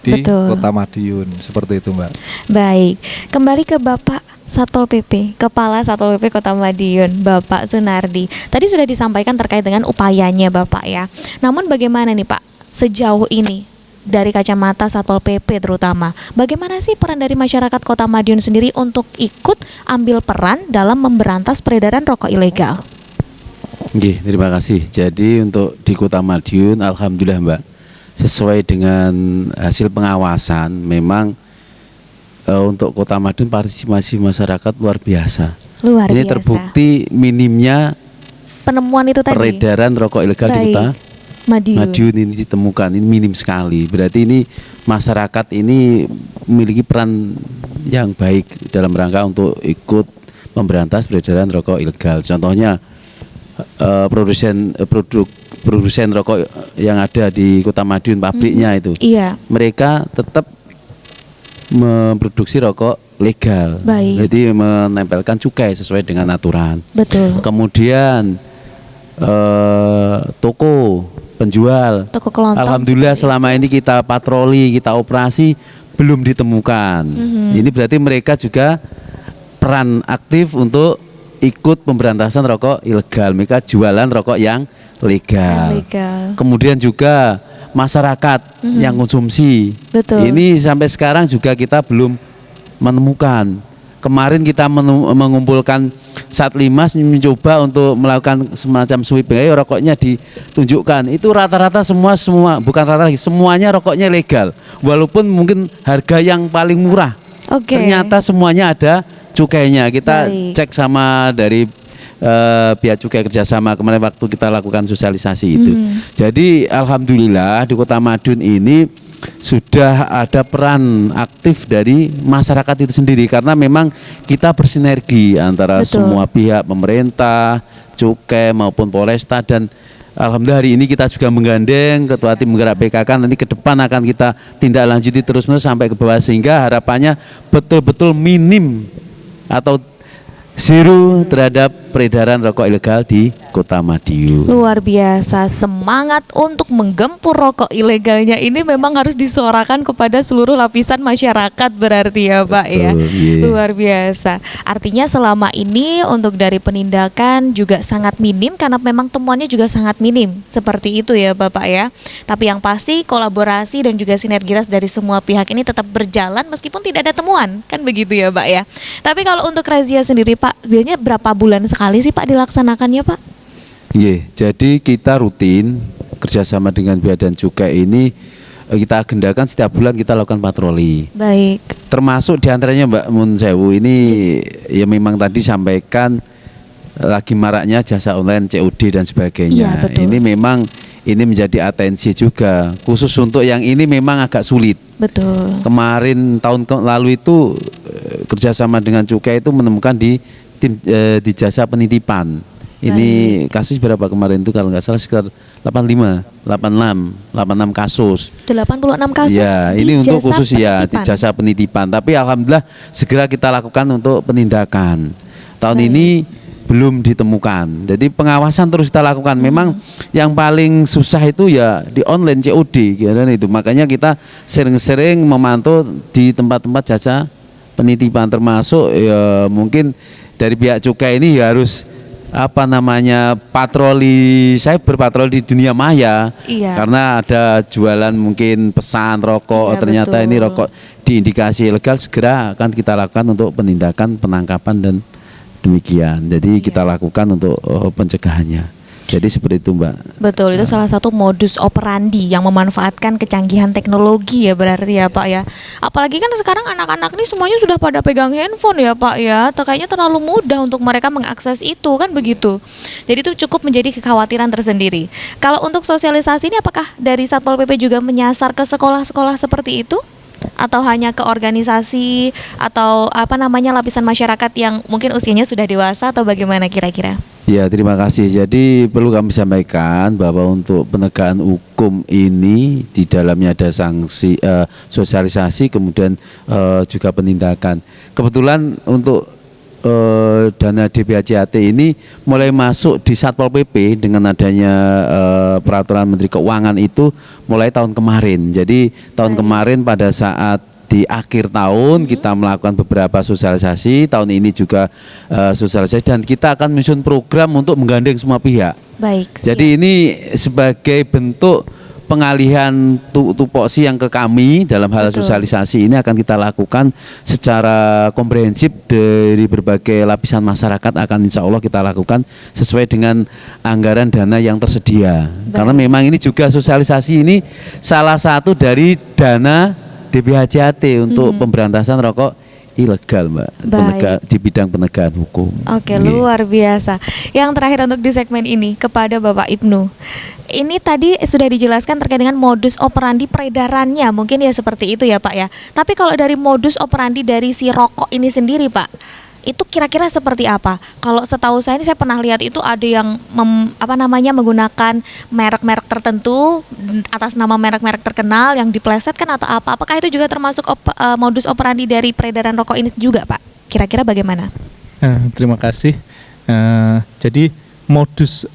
di Betul. Kota Madiun, seperti itu, Mbak. Baik, kembali ke Bapak Satpol PP, Kepala Satpol PP Kota Madiun, Bapak Sunardi. Tadi sudah disampaikan terkait dengan upayanya Bapak ya. Namun bagaimana nih Pak, sejauh ini dari kacamata Satpol PP terutama, bagaimana sih peran dari masyarakat Kota Madiun sendiri untuk ikut ambil peran dalam memberantas peredaran rokok ilegal? Nggih, terima kasih. Jadi untuk di Kota Madiun, alhamdulillah Mbak, sesuai dengan hasil pengawasan, memang untuk Kota Madiun partisipasi masyarakat luar biasa. Luar Ini biasa. terbukti minimnya Penemuan itu tadi. peredaran rokok ilegal di Kota Madiun ini ditemukan, ini minim sekali. Berarti ini masyarakat ini memiliki peran yang baik dalam rangka untuk ikut memberantas peredaran rokok ilegal. Contohnya produsen rokok yang ada di Kota Madiun, pabriknya itu, Iya. mereka tetap memproduksi rokok legal. Baik. Jadi menempelkan cukai sesuai dengan aturan. Betul. Kemudian toko penjual, Toko kelontong. alhamdulillah selama ini kita patroli, kita operasi belum ditemukan. Ini berarti mereka juga peran aktif untuk ikut pemberantasan rokok ilegal. Mereka jualan rokok yang legal. Kemudian juga masyarakat yang konsumsi. Betul. Ini sampai sekarang juga kita belum menemukan. Kemarin kita mengumpulkan Satlimas mencoba untuk melakukan semacam sweeping, rokoknya ditunjukkan. Itu rata-rata semua bukan rata lagi, semuanya rokoknya legal. Walaupun mungkin harga yang paling murah. Ternyata semuanya ada cukainya. Kita cek sama dari Bea Cukai kerjasama kemarin waktu kita lakukan sosialisasi itu. Jadi alhamdulillah di Kota Madiun ini sudah ada peran aktif dari masyarakat itu sendiri, karena memang kita bersinergi antara semua pihak, pemerintah, cukai maupun Polresta, dan alhamdulillah hari ini kita juga menggandeng Ketua Tim Penggerak PKK. Nanti ke depan akan kita tindak lanjuti terus-menerus sampai ke bawah, sehingga harapannya betul-betul minim atau zero terhadap peredaran rokok ilegal di Kota Madiun. Luar biasa, semangat untuk menggempur rokok ilegalnya ini memang harus disuarakan kepada seluruh lapisan masyarakat berarti ya Pak. Betul, ya. Yeah. Luar biasa. Artinya selama ini untuk dari penindakan juga sangat minim karena memang temuannya juga sangat minim. Seperti itu ya Bapak ya. Tapi yang pasti kolaborasi dan juga sinergitas dari semua pihak ini tetap berjalan meskipun tidak ada temuan. Kan begitu ya Pak ya. Tapi kalau untuk razia sendiri Pak, biasanya berapa bulan sekali sih Pak dilaksanakannya Pak? Iya, jadi kita rutin kerjasama dengan Bea dan Cukai ini kita agendakan setiap bulan kita lakukan patroli. Baik. Termasuk diantaranya Mbak Munsewu ini ya memang tadi sampaikan lagi maraknya jasa online COD dan sebagainya. Iya, betul. Ini memang ini menjadi atensi juga, khusus untuk yang ini memang agak sulit. Betul. Kemarin tahun lalu itu kerjasama dengan Cukai itu menemukan di jasa penitipan. Ini kasus berapa kemarin itu kalau nggak salah sekitar 86 kasus. 86 kasus. Ya, ini untuk khusus ya di jasa penitipan. Tapi alhamdulillah segera kita lakukan untuk penindakan. Tahun ini belum ditemukan. Jadi pengawasan terus kita lakukan. Memang yang paling susah itu ya di online COD gitu, itu. Makanya kita sering-sering memantau di tempat-tempat jasa penitipan, termasuk ya mungkin dari pihak cukai ini harus patroli, saya berpatroli di dunia maya. Iya. Karena ada jualan mungkin pesan rokok, Iya, ternyata betul. ini rokok diindikasi ilegal, segera akan kita lakukan untuk penindakan, penangkapan dan demikian. Jadi kita lakukan untuk pencegahannya. Jadi seperti itu Mbak. Betul, itu salah satu modus operandi yang memanfaatkan kecanggihan teknologi ya berarti ya Pak ya. Apalagi kan sekarang anak-anak ini semuanya sudah pada pegang handphone ya Pak ya. Kayaknya terlalu mudah untuk mereka mengakses itu kan begitu. Jadi itu cukup menjadi kekhawatiran tersendiri. Kalau untuk sosialisasi ini apakah dari Satpol PP juga menyasar ke sekolah-sekolah seperti itu? Atau hanya ke organisasi atau lapisan masyarakat yang mungkin usianya sudah dewasa atau bagaimana kira-kira? Ya, terima kasih. Jadi perlu kami sampaikan bahwa untuk penegakan hukum ini di dalamnya ada sanksi, sosialisasi, kemudian juga penindakan. Kebetulan untuk dana DBHJAT ini mulai masuk di Satpol PP dengan adanya peraturan Menteri Keuangan itu mulai tahun kemarin. Jadi tahun kemarin pada saat di akhir tahun kita melakukan beberapa sosialisasi, tahun ini juga sosialisasi, dan kita akan menyusun program untuk menggandeng semua pihak. Baik. Jadi ini sebagai bentuk pengalihan tupoksi yang ke kami dalam hal sosialisasi ini akan kita lakukan secara komprehensif dari berbagai lapisan masyarakat, akan insya Allah kita lakukan sesuai dengan anggaran dana yang tersedia. Karena memang ini juga sosialisasi ini salah satu dari dana DBHJAT untuk pemberantasan rokok ilegal Mbak, di bidang penegakan hukum. Oke, luar biasa. Yang terakhir untuk di segmen ini kepada Bapak Ibnu. Ini tadi sudah dijelaskan terkait dengan modus operandi peredarannya, mungkin ya seperti itu ya Pak ya. Tapi kalau dari modus operandi dari si rokok ini sendiri Pak, itu kira-kira seperti apa? Kalau setahu saya ini saya pernah lihat itu ada yang menggunakan merek-merek tertentu atas nama merek-merek terkenal yang diplesetkan atau apa? Apakah itu juga termasuk modus operandi dari peredaran rokok ini juga Pak? Kira-kira bagaimana? Terima kasih. Jadi modus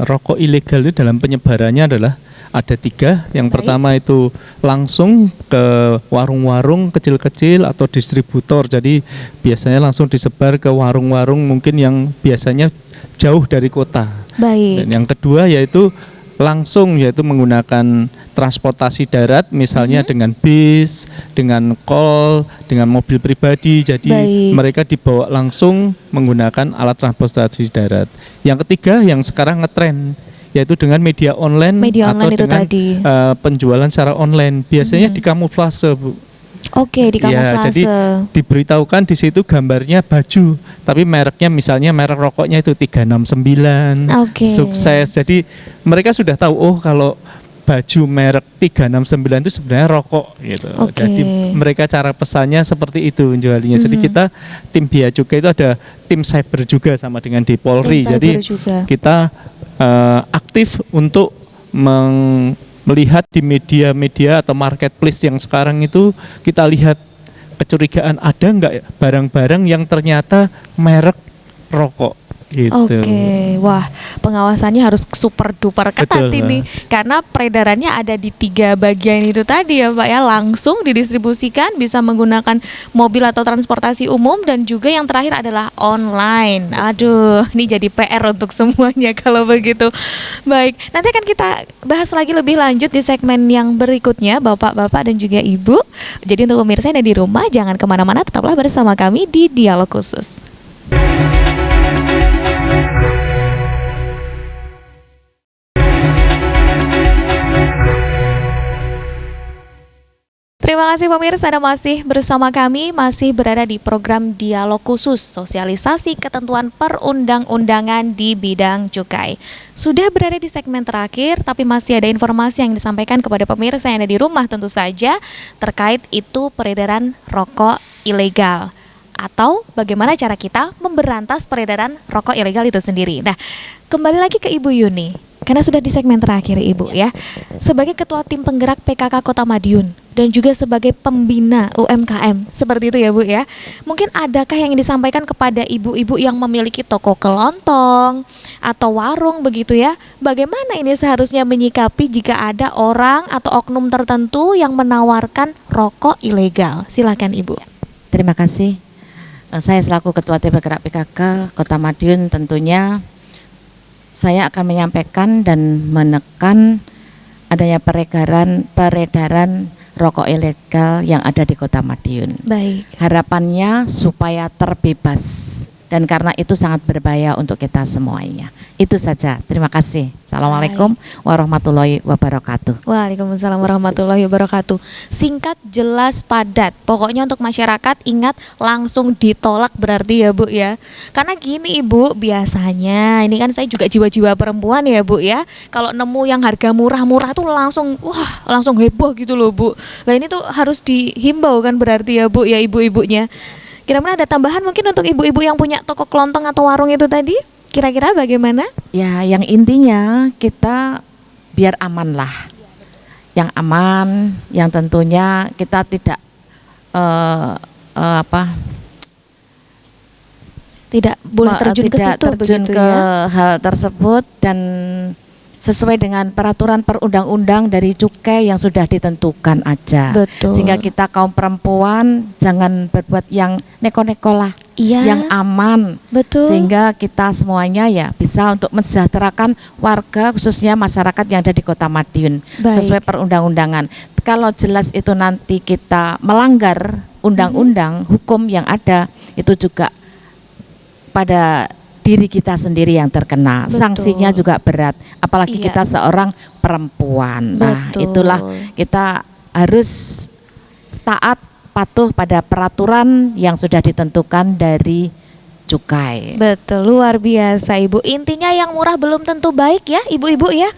rokok ilegal itu dalam penyebarannya adalah ada 3. Yang Baik. pertama itu langsung ke warung-warung kecil-kecil atau distributor. Jadi biasanya langsung disebar ke warung-warung mungkin yang biasanya jauh dari kota. Baik. Dan yang kedua yaitu langsung, yaitu menggunakan transportasi darat, misalnya dengan bis, dengan kol, dengan mobil pribadi. Jadi Baik. mereka dibawa langsung menggunakan alat transportasi darat. Yang ketiga yang sekarang ngetren, yaitu dengan media online, Media atau online itu dengan tadi. penjualan secara online. Biasanya dikamuflase, Bu. Oke, di Ya, kamuflase. jadi diberitahukan di situ gambarnya baju, tapi mereknya misalnya merek rokoknya itu 369, Oke. Sukses. Jadi mereka sudah tahu, oh kalau baju merek 369 itu sebenarnya rokok gitu. Oke. Jadi mereka cara pesannya seperti itu jualnya. Jadi kita tim Bea Cukai itu ada tim cyber juga sama dengan di Polri. Tim cyber Jadi juga. kita aktif untuk melihat di media-media atau marketplace yang sekarang itu, kita lihat kecurigaan ada nggak barang-barang yang ternyata merek rokok gitu. Oke, wah pengawasannya harus super duper ketat Betul, ini, karena peredarannya ada di 3 bagian itu tadi ya Pak ya, langsung didistribusikan bisa menggunakan mobil atau transportasi umum, dan juga yang terakhir adalah online. Aduh, ini jadi PR untuk semuanya kalau begitu. Baik, nanti akan kita bahas lagi lebih lanjut di segmen yang berikutnya, Bapak-bapak dan juga Ibu. Jadi untuk pemirsa yang ada di rumah, jangan kemana-mana, tetaplah bersama kami di Dialog Khusus. Terima kasih pemirsa, Anda masih bersama kami, masih berada di program Dialog Khusus Sosialisasi Ketentuan Perundang-undangan di Bidang Cukai. Sudah berada di segmen terakhir, tapi masih ada informasi yang disampaikan kepada pemirsa yang ada di rumah tentu saja terkait itu peredaran rokok ilegal, atau bagaimana cara kita memberantas peredaran rokok ilegal itu sendiri. Nah, kembali lagi ke Ibu Yuni, karena sudah di segmen terakhir Ibu ya. Sebagai Ketua Tim Penggerak PKK Kota Madiun dan juga sebagai pembina UMKM, seperti itu ya Bu ya. Mungkin adakah yang disampaikan kepada ibu-ibu yang memiliki toko kelontong atau warung begitu ya? Bagaimana ini seharusnya menyikapi jika ada orang atau oknum tertentu yang menawarkan rokok ilegal? Silakan Ibu. Terima kasih. Saya selaku Ketua Tim Penggerak PKK Kota Madiun, tentunya saya akan menyampaikan dan menekan adanya peredaran rokok ilegal yang ada di Kota Madiun. Baik. Harapannya supaya terbebas, dan karena itu sangat berbahaya untuk kita semuanya. Itu saja. Terima kasih. Assalamualaikum warahmatullahi wabarakatuh. Waalaikumsalam warahmatullahi wabarakatuh. Singkat, jelas, padat. Pokoknya untuk masyarakat ingat, langsung ditolak berarti ya Bu ya. Karena gini Ibu, biasanya ini kan saya juga jiwa-jiwa perempuan ya Bu ya. Kalau nemu yang harga murah-murah tuh langsung langsung heboh gitu loh Bu. Nah ini tuh harus dihimbau kan berarti ya Bu ya, ibu-ibunya. Kira-kira ada tambahan mungkin untuk ibu-ibu yang punya toko kelontong atau warung itu tadi? Kira-kira bagaimana? Ya, yang intinya kita biar aman lah. Yang aman, yang tentunya kita tidak Tidak boleh terjun ke tidak situ terjun begitu ke ya. hal tersebut, dan sesuai dengan peraturan perundang-undang dari cukai yang sudah ditentukan aja. Betul. Sehingga kita kaum perempuan jangan berbuat yang neko-neko lah, Iya. yang aman. Betul. Sehingga kita semuanya ya bisa untuk mensejahterakan warga, khususnya masyarakat yang ada di Kota Madiun. Baik. Sesuai perundang-undangan. Kalau jelas itu nanti kita melanggar undang-undang, hukum yang ada, itu juga pada diri kita sendiri yang terkena. Betul. Sanksinya juga berat, apalagi Iya. kita seorang perempuan. Nah, Betul. itulah kita harus taat, patuh pada peraturan yang sudah ditentukan dari cukai. Betul, luar biasa Ibu. Intinya yang murah belum tentu baik ya Ibu-ibu ya.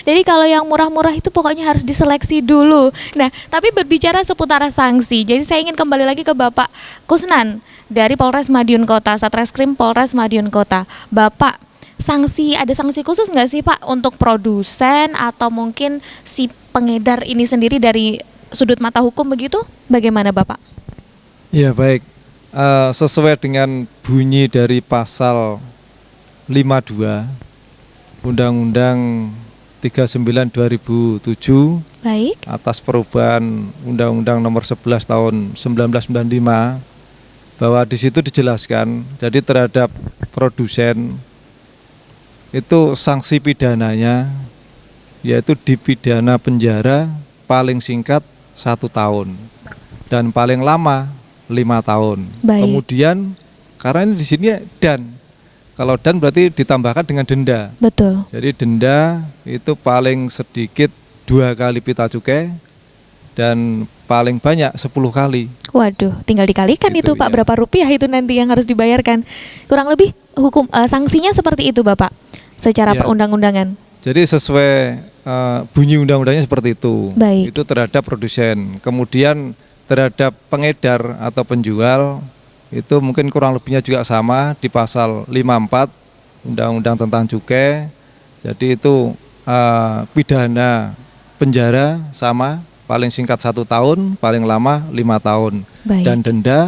Jadi kalau yang murah-murah itu pokoknya harus diseleksi dulu. Nah, tapi berbicara seputar sanksi, jadi saya ingin kembali lagi ke Bapak Kusnan dari Polres Madiun Kota, Satreskrim Polres Madiun Kota. Bapak, ada sanksi khusus nggak sih Pak untuk produsen atau mungkin si pengedar ini sendiri dari sudut mata hukum begitu? Bagaimana Bapak? Ya baik, sesuai dengan bunyi dari pasal 52 Undang-Undang 39 2007 Baik. atas perubahan Undang-Undang Nomor 11 Tahun 1995, bahwa di situ dijelaskan jadi terhadap produsen itu sanksi pidananya yaitu dipidana penjara paling singkat 1 tahun dan paling lama 5 tahun. Baik. Kemudian karena ini di sini kalau dan berarti ditambahkan dengan denda. Betul. Jadi denda itu paling sedikit 2 kali pita cukai dan paling banyak 10 kali. Waduh, tinggal dikalikan Gitu, itu Pak, ya. berapa rupiah itu nanti yang harus dibayarkan. Kurang lebih hukum sanksinya seperti itu Bapak, secara Ya. perundang-undangan. Jadi sesuai bunyi undang-undangnya seperti itu. Baik. Itu terhadap produsen. Kemudian terhadap pengedar atau penjual itu mungkin kurang lebihnya juga sama di pasal 54 Undang-Undang tentang cukai. Jadi itu pidana penjara sama, paling singkat 1 tahun, paling lama 5 tahun. Baik. Dan denda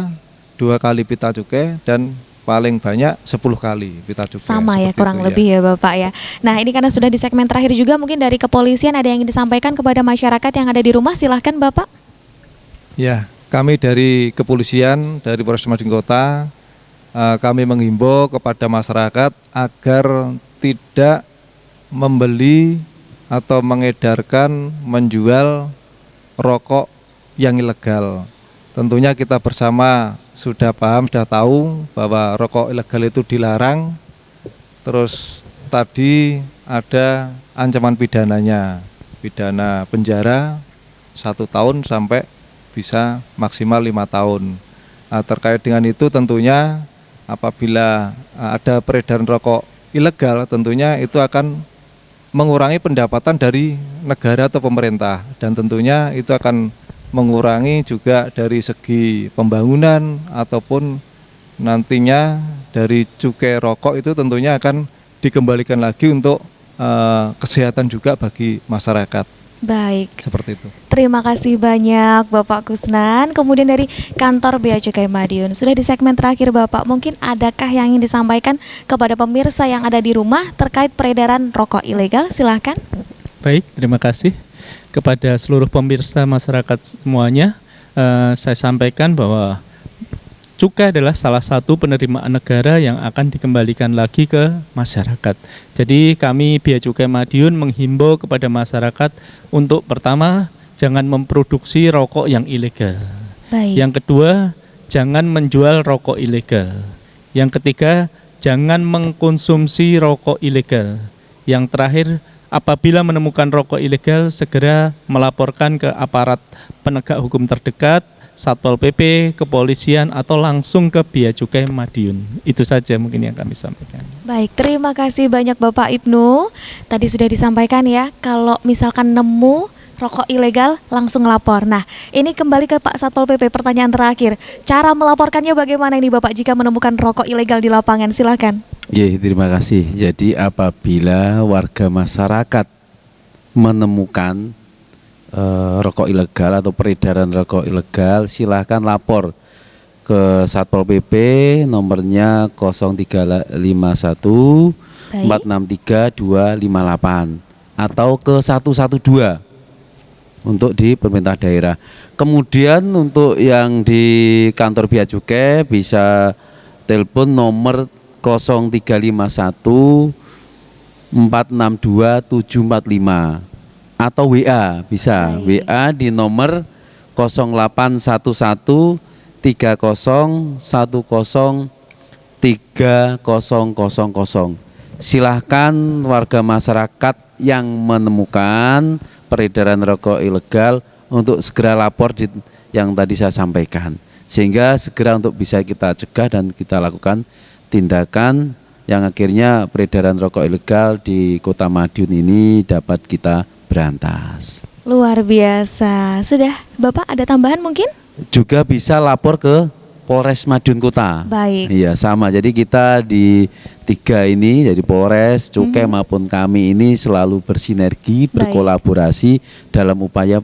2 kali pita cukai dan paling banyak 10 kali pita cukai. Sama ya, Seperti kurang itu, lebih ya Bapak ya. Nah ini karena sudah di segmen terakhir juga, mungkin dari kepolisian ada yang ingin disampaikan kepada masyarakat yang ada di rumah, silahkan Bapak. Ya, kami dari kepolisian, dari Polres Madiun Kota, kami menghimbau kepada masyarakat agar tidak membeli atau mengedarkan, menjual rokok yang ilegal. Tentunya kita bersama sudah paham, sudah tahu bahwa rokok ilegal itu dilarang. Terus tadi ada ancaman pidananya, pidana penjara 1 tahun sampai bisa maksimal 5 tahun. Terkait dengan itu tentunya apabila ada peredaran rokok ilegal, tentunya itu akan mengurangi pendapatan dari negara atau pemerintah, dan tentunya itu akan mengurangi juga dari segi pembangunan ataupun nantinya dari cukai rokok itu tentunya akan dikembalikan lagi untuk kesehatan juga bagi masyarakat. Baik. Seperti itu. Terima kasih banyak Bapak Kusnan. Kemudian dari kantor Bea Cukai Madiun, sudah di segmen terakhir Bapak, mungkin adakah yang ingin disampaikan kepada pemirsa yang ada di rumah terkait peredaran rokok ilegal? Silahkan. Baik, terima kasih kepada seluruh pemirsa masyarakat semuanya. Saya sampaikan bahwa cukai adalah salah satu penerimaan negara yang akan dikembalikan lagi ke masyarakat. Jadi kami Bea Cukai Madiun menghimbau kepada masyarakat untuk pertama, jangan memproduksi rokok yang ilegal. Baik. Yang kedua, jangan menjual rokok ilegal. Yang ketiga, jangan mengkonsumsi rokok ilegal. Yang terakhir, apabila menemukan rokok ilegal, segera melaporkan ke aparat penegak hukum terdekat, Satpol PP, kepolisian, atau langsung ke Bea Cukai Madiun. Itu saja mungkin yang kami sampaikan. Baik, terima kasih banyak Bapak Ibnu. Tadi sudah disampaikan ya, kalau misalkan nemu rokok ilegal langsung lapor. Nah, ini kembali ke Pak Satpol PP, pertanyaan terakhir. Cara melaporkannya bagaimana ini Bapak jika menemukan rokok ilegal di lapangan? Silakan. Ya, terima kasih. Jadi apabila warga masyarakat menemukan rokok ilegal atau peredaran rokok ilegal, silahkan lapor ke Satpol PP, nomornya 0351 463 258 atau ke 112 untuk di pemerintah daerah. Kemudian untuk yang di kantor Bea Cukai bisa telepon nomor 0351 462 745 atau WA bisa. Baik. WA di nomor 0811 30 10 3000. Silahkan warga masyarakat yang menemukan peredaran rokok ilegal untuk segera lapor yang tadi saya sampaikan, sehingga segera untuk bisa kita cegah dan kita lakukan tindakan yang akhirnya peredaran rokok ilegal di Kota Madiun ini dapat kita berantas. Luar biasa. Sudah, Bapak ada tambahan mungkin? Juga bisa lapor ke Polres Madiun Kota. Baik. Iya, sama. Jadi kita di 3 ini, jadi Polres, Cukai maupun kami ini selalu bersinergi, berkolaborasi dalam upaya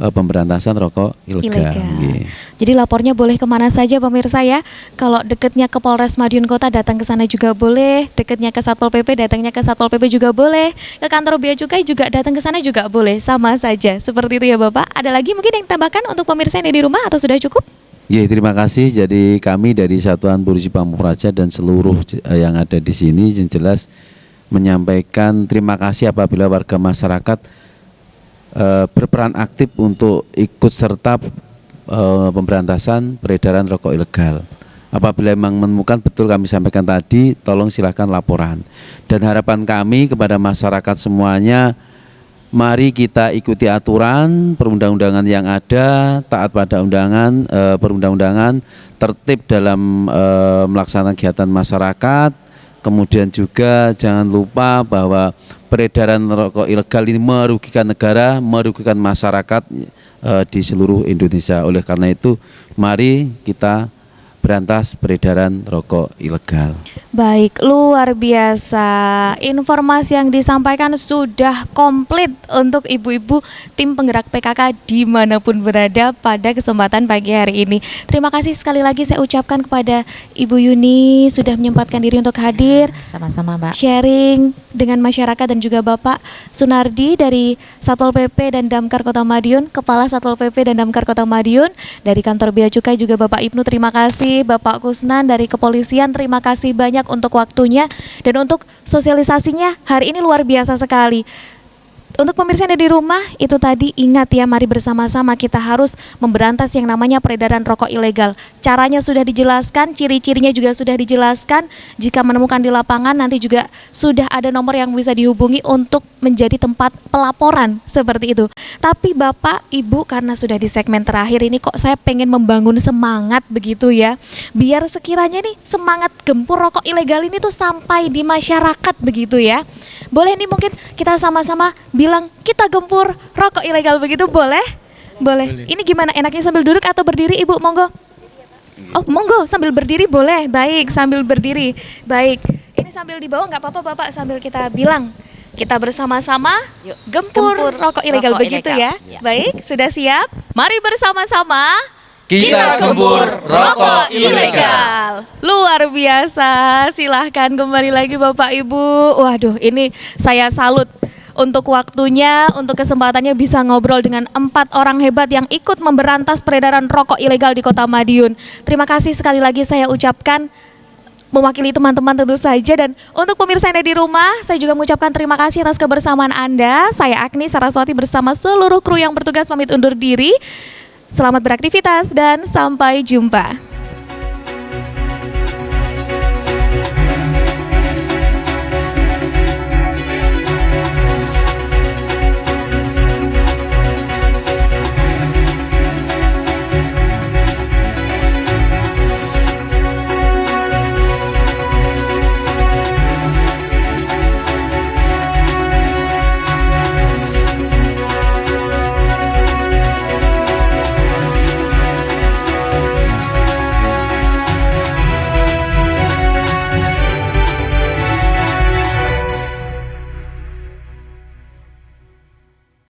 pemberantasan rokok ilegal. Nggih. Jadi lapornya boleh kemana saja pemirsa ya. Kalau dekatnya ke Polres Madiun Kota datang ke sana juga boleh, dekatnya ke Satpol PP datangnya ke Satpol PP juga boleh, ke kantor Bea Cukai juga datang ke sana juga boleh, sama saja. Seperti itu ya Bapak. Ada lagi mungkin yang tambahkan untuk pemirsa yang ada di rumah atau sudah cukup? Ya, terima kasih. Jadi kami dari Satuan Polisi Pamung Praja dan seluruh yang ada di sini yang jelas menyampaikan terima kasih apabila warga masyarakat berperan aktif untuk ikut serta pemberantasan peredaran rokok ilegal. Apabila memang menemukan, betul kami sampaikan tadi, tolong silahkan laporan. Dan harapan kami kepada masyarakat semuanya, mari kita ikuti aturan perundang-undangan yang ada, taat pada undangan perundang-undangan, tertib dalam melaksanakan kegiatan masyarakat. Kemudian juga jangan lupa bahwa peredaran rokok ilegal ini merugikan negara, merugikan masyarakat di seluruh Indonesia. Oleh karena itu, mari kita berantas peredaran rokok ilegal. Baik, luar biasa. Informasi yang disampaikan sudah komplit untuk ibu-ibu tim penggerak PKK dimanapun berada pada kesempatan pagi hari ini. Terima kasih sekali lagi saya ucapkan kepada Ibu Yuni sudah menyempatkan diri untuk hadir. Sama-sama Mbak. Sharing dengan masyarakat dan juga Bapak Sunardi dari Satpol PP dan Damkar Kota Madiun, Kepala Satpol PP dan Damkar Kota Madiun, dari kantor Bea Cukai juga Bapak Ibnu, terima kasih. Bapak Kusnan dari Kepolisian, terima kasih banyak untuk waktunya dan untuk sosialisasinya hari ini luar biasa sekali. Untuk pemirsa yang ada di rumah, itu tadi ingat ya, mari bersama-sama kita harus memberantas yang namanya peredaran rokok ilegal. Caranya sudah dijelaskan, ciri-cirinya juga sudah dijelaskan. Jika menemukan di lapangan, nanti juga sudah ada nomor yang bisa dihubungi untuk menjadi tempat pelaporan seperti itu. Tapi Bapak, Ibu, karena sudah di segmen terakhir ini kok saya pengen membangun semangat begitu ya. Biar sekiranya nih semangat gempur rokok ilegal ini tuh sampai di masyarakat begitu ya. Boleh nih mungkin kita sama-sama bilang kita gempur rokok ilegal begitu, boleh? Boleh. Ini gimana, enaknya sambil duduk atau berdiri Ibu? Monggo. Oh monggo, sambil berdiri boleh. Baik, sambil berdiri. Baik, ini sambil dibawa nggak apa-apa Bapak, sambil kita bilang kita bersama-sama gempur rokok ilegal begitu ya. Baik, sudah siap? Mari bersama-sama kita gempur rokok ilegal. Luar biasa. Silahkan kembali lagi Bapak Ibu. Waduh, ini saya salut untuk waktunya, untuk kesempatannya bisa ngobrol dengan 4 orang hebat yang ikut memberantas peredaran rokok ilegal di Kota Madiun. Terima kasih sekali lagi saya ucapkan mewakili teman-teman tentu saja. Dan untuk pemirsa yang ada di rumah, saya juga mengucapkan terima kasih atas kebersamaan Anda. Saya Agni Saraswati bersama seluruh kru yang bertugas pamit undur diri. Selamat beraktivitas dan sampai jumpa.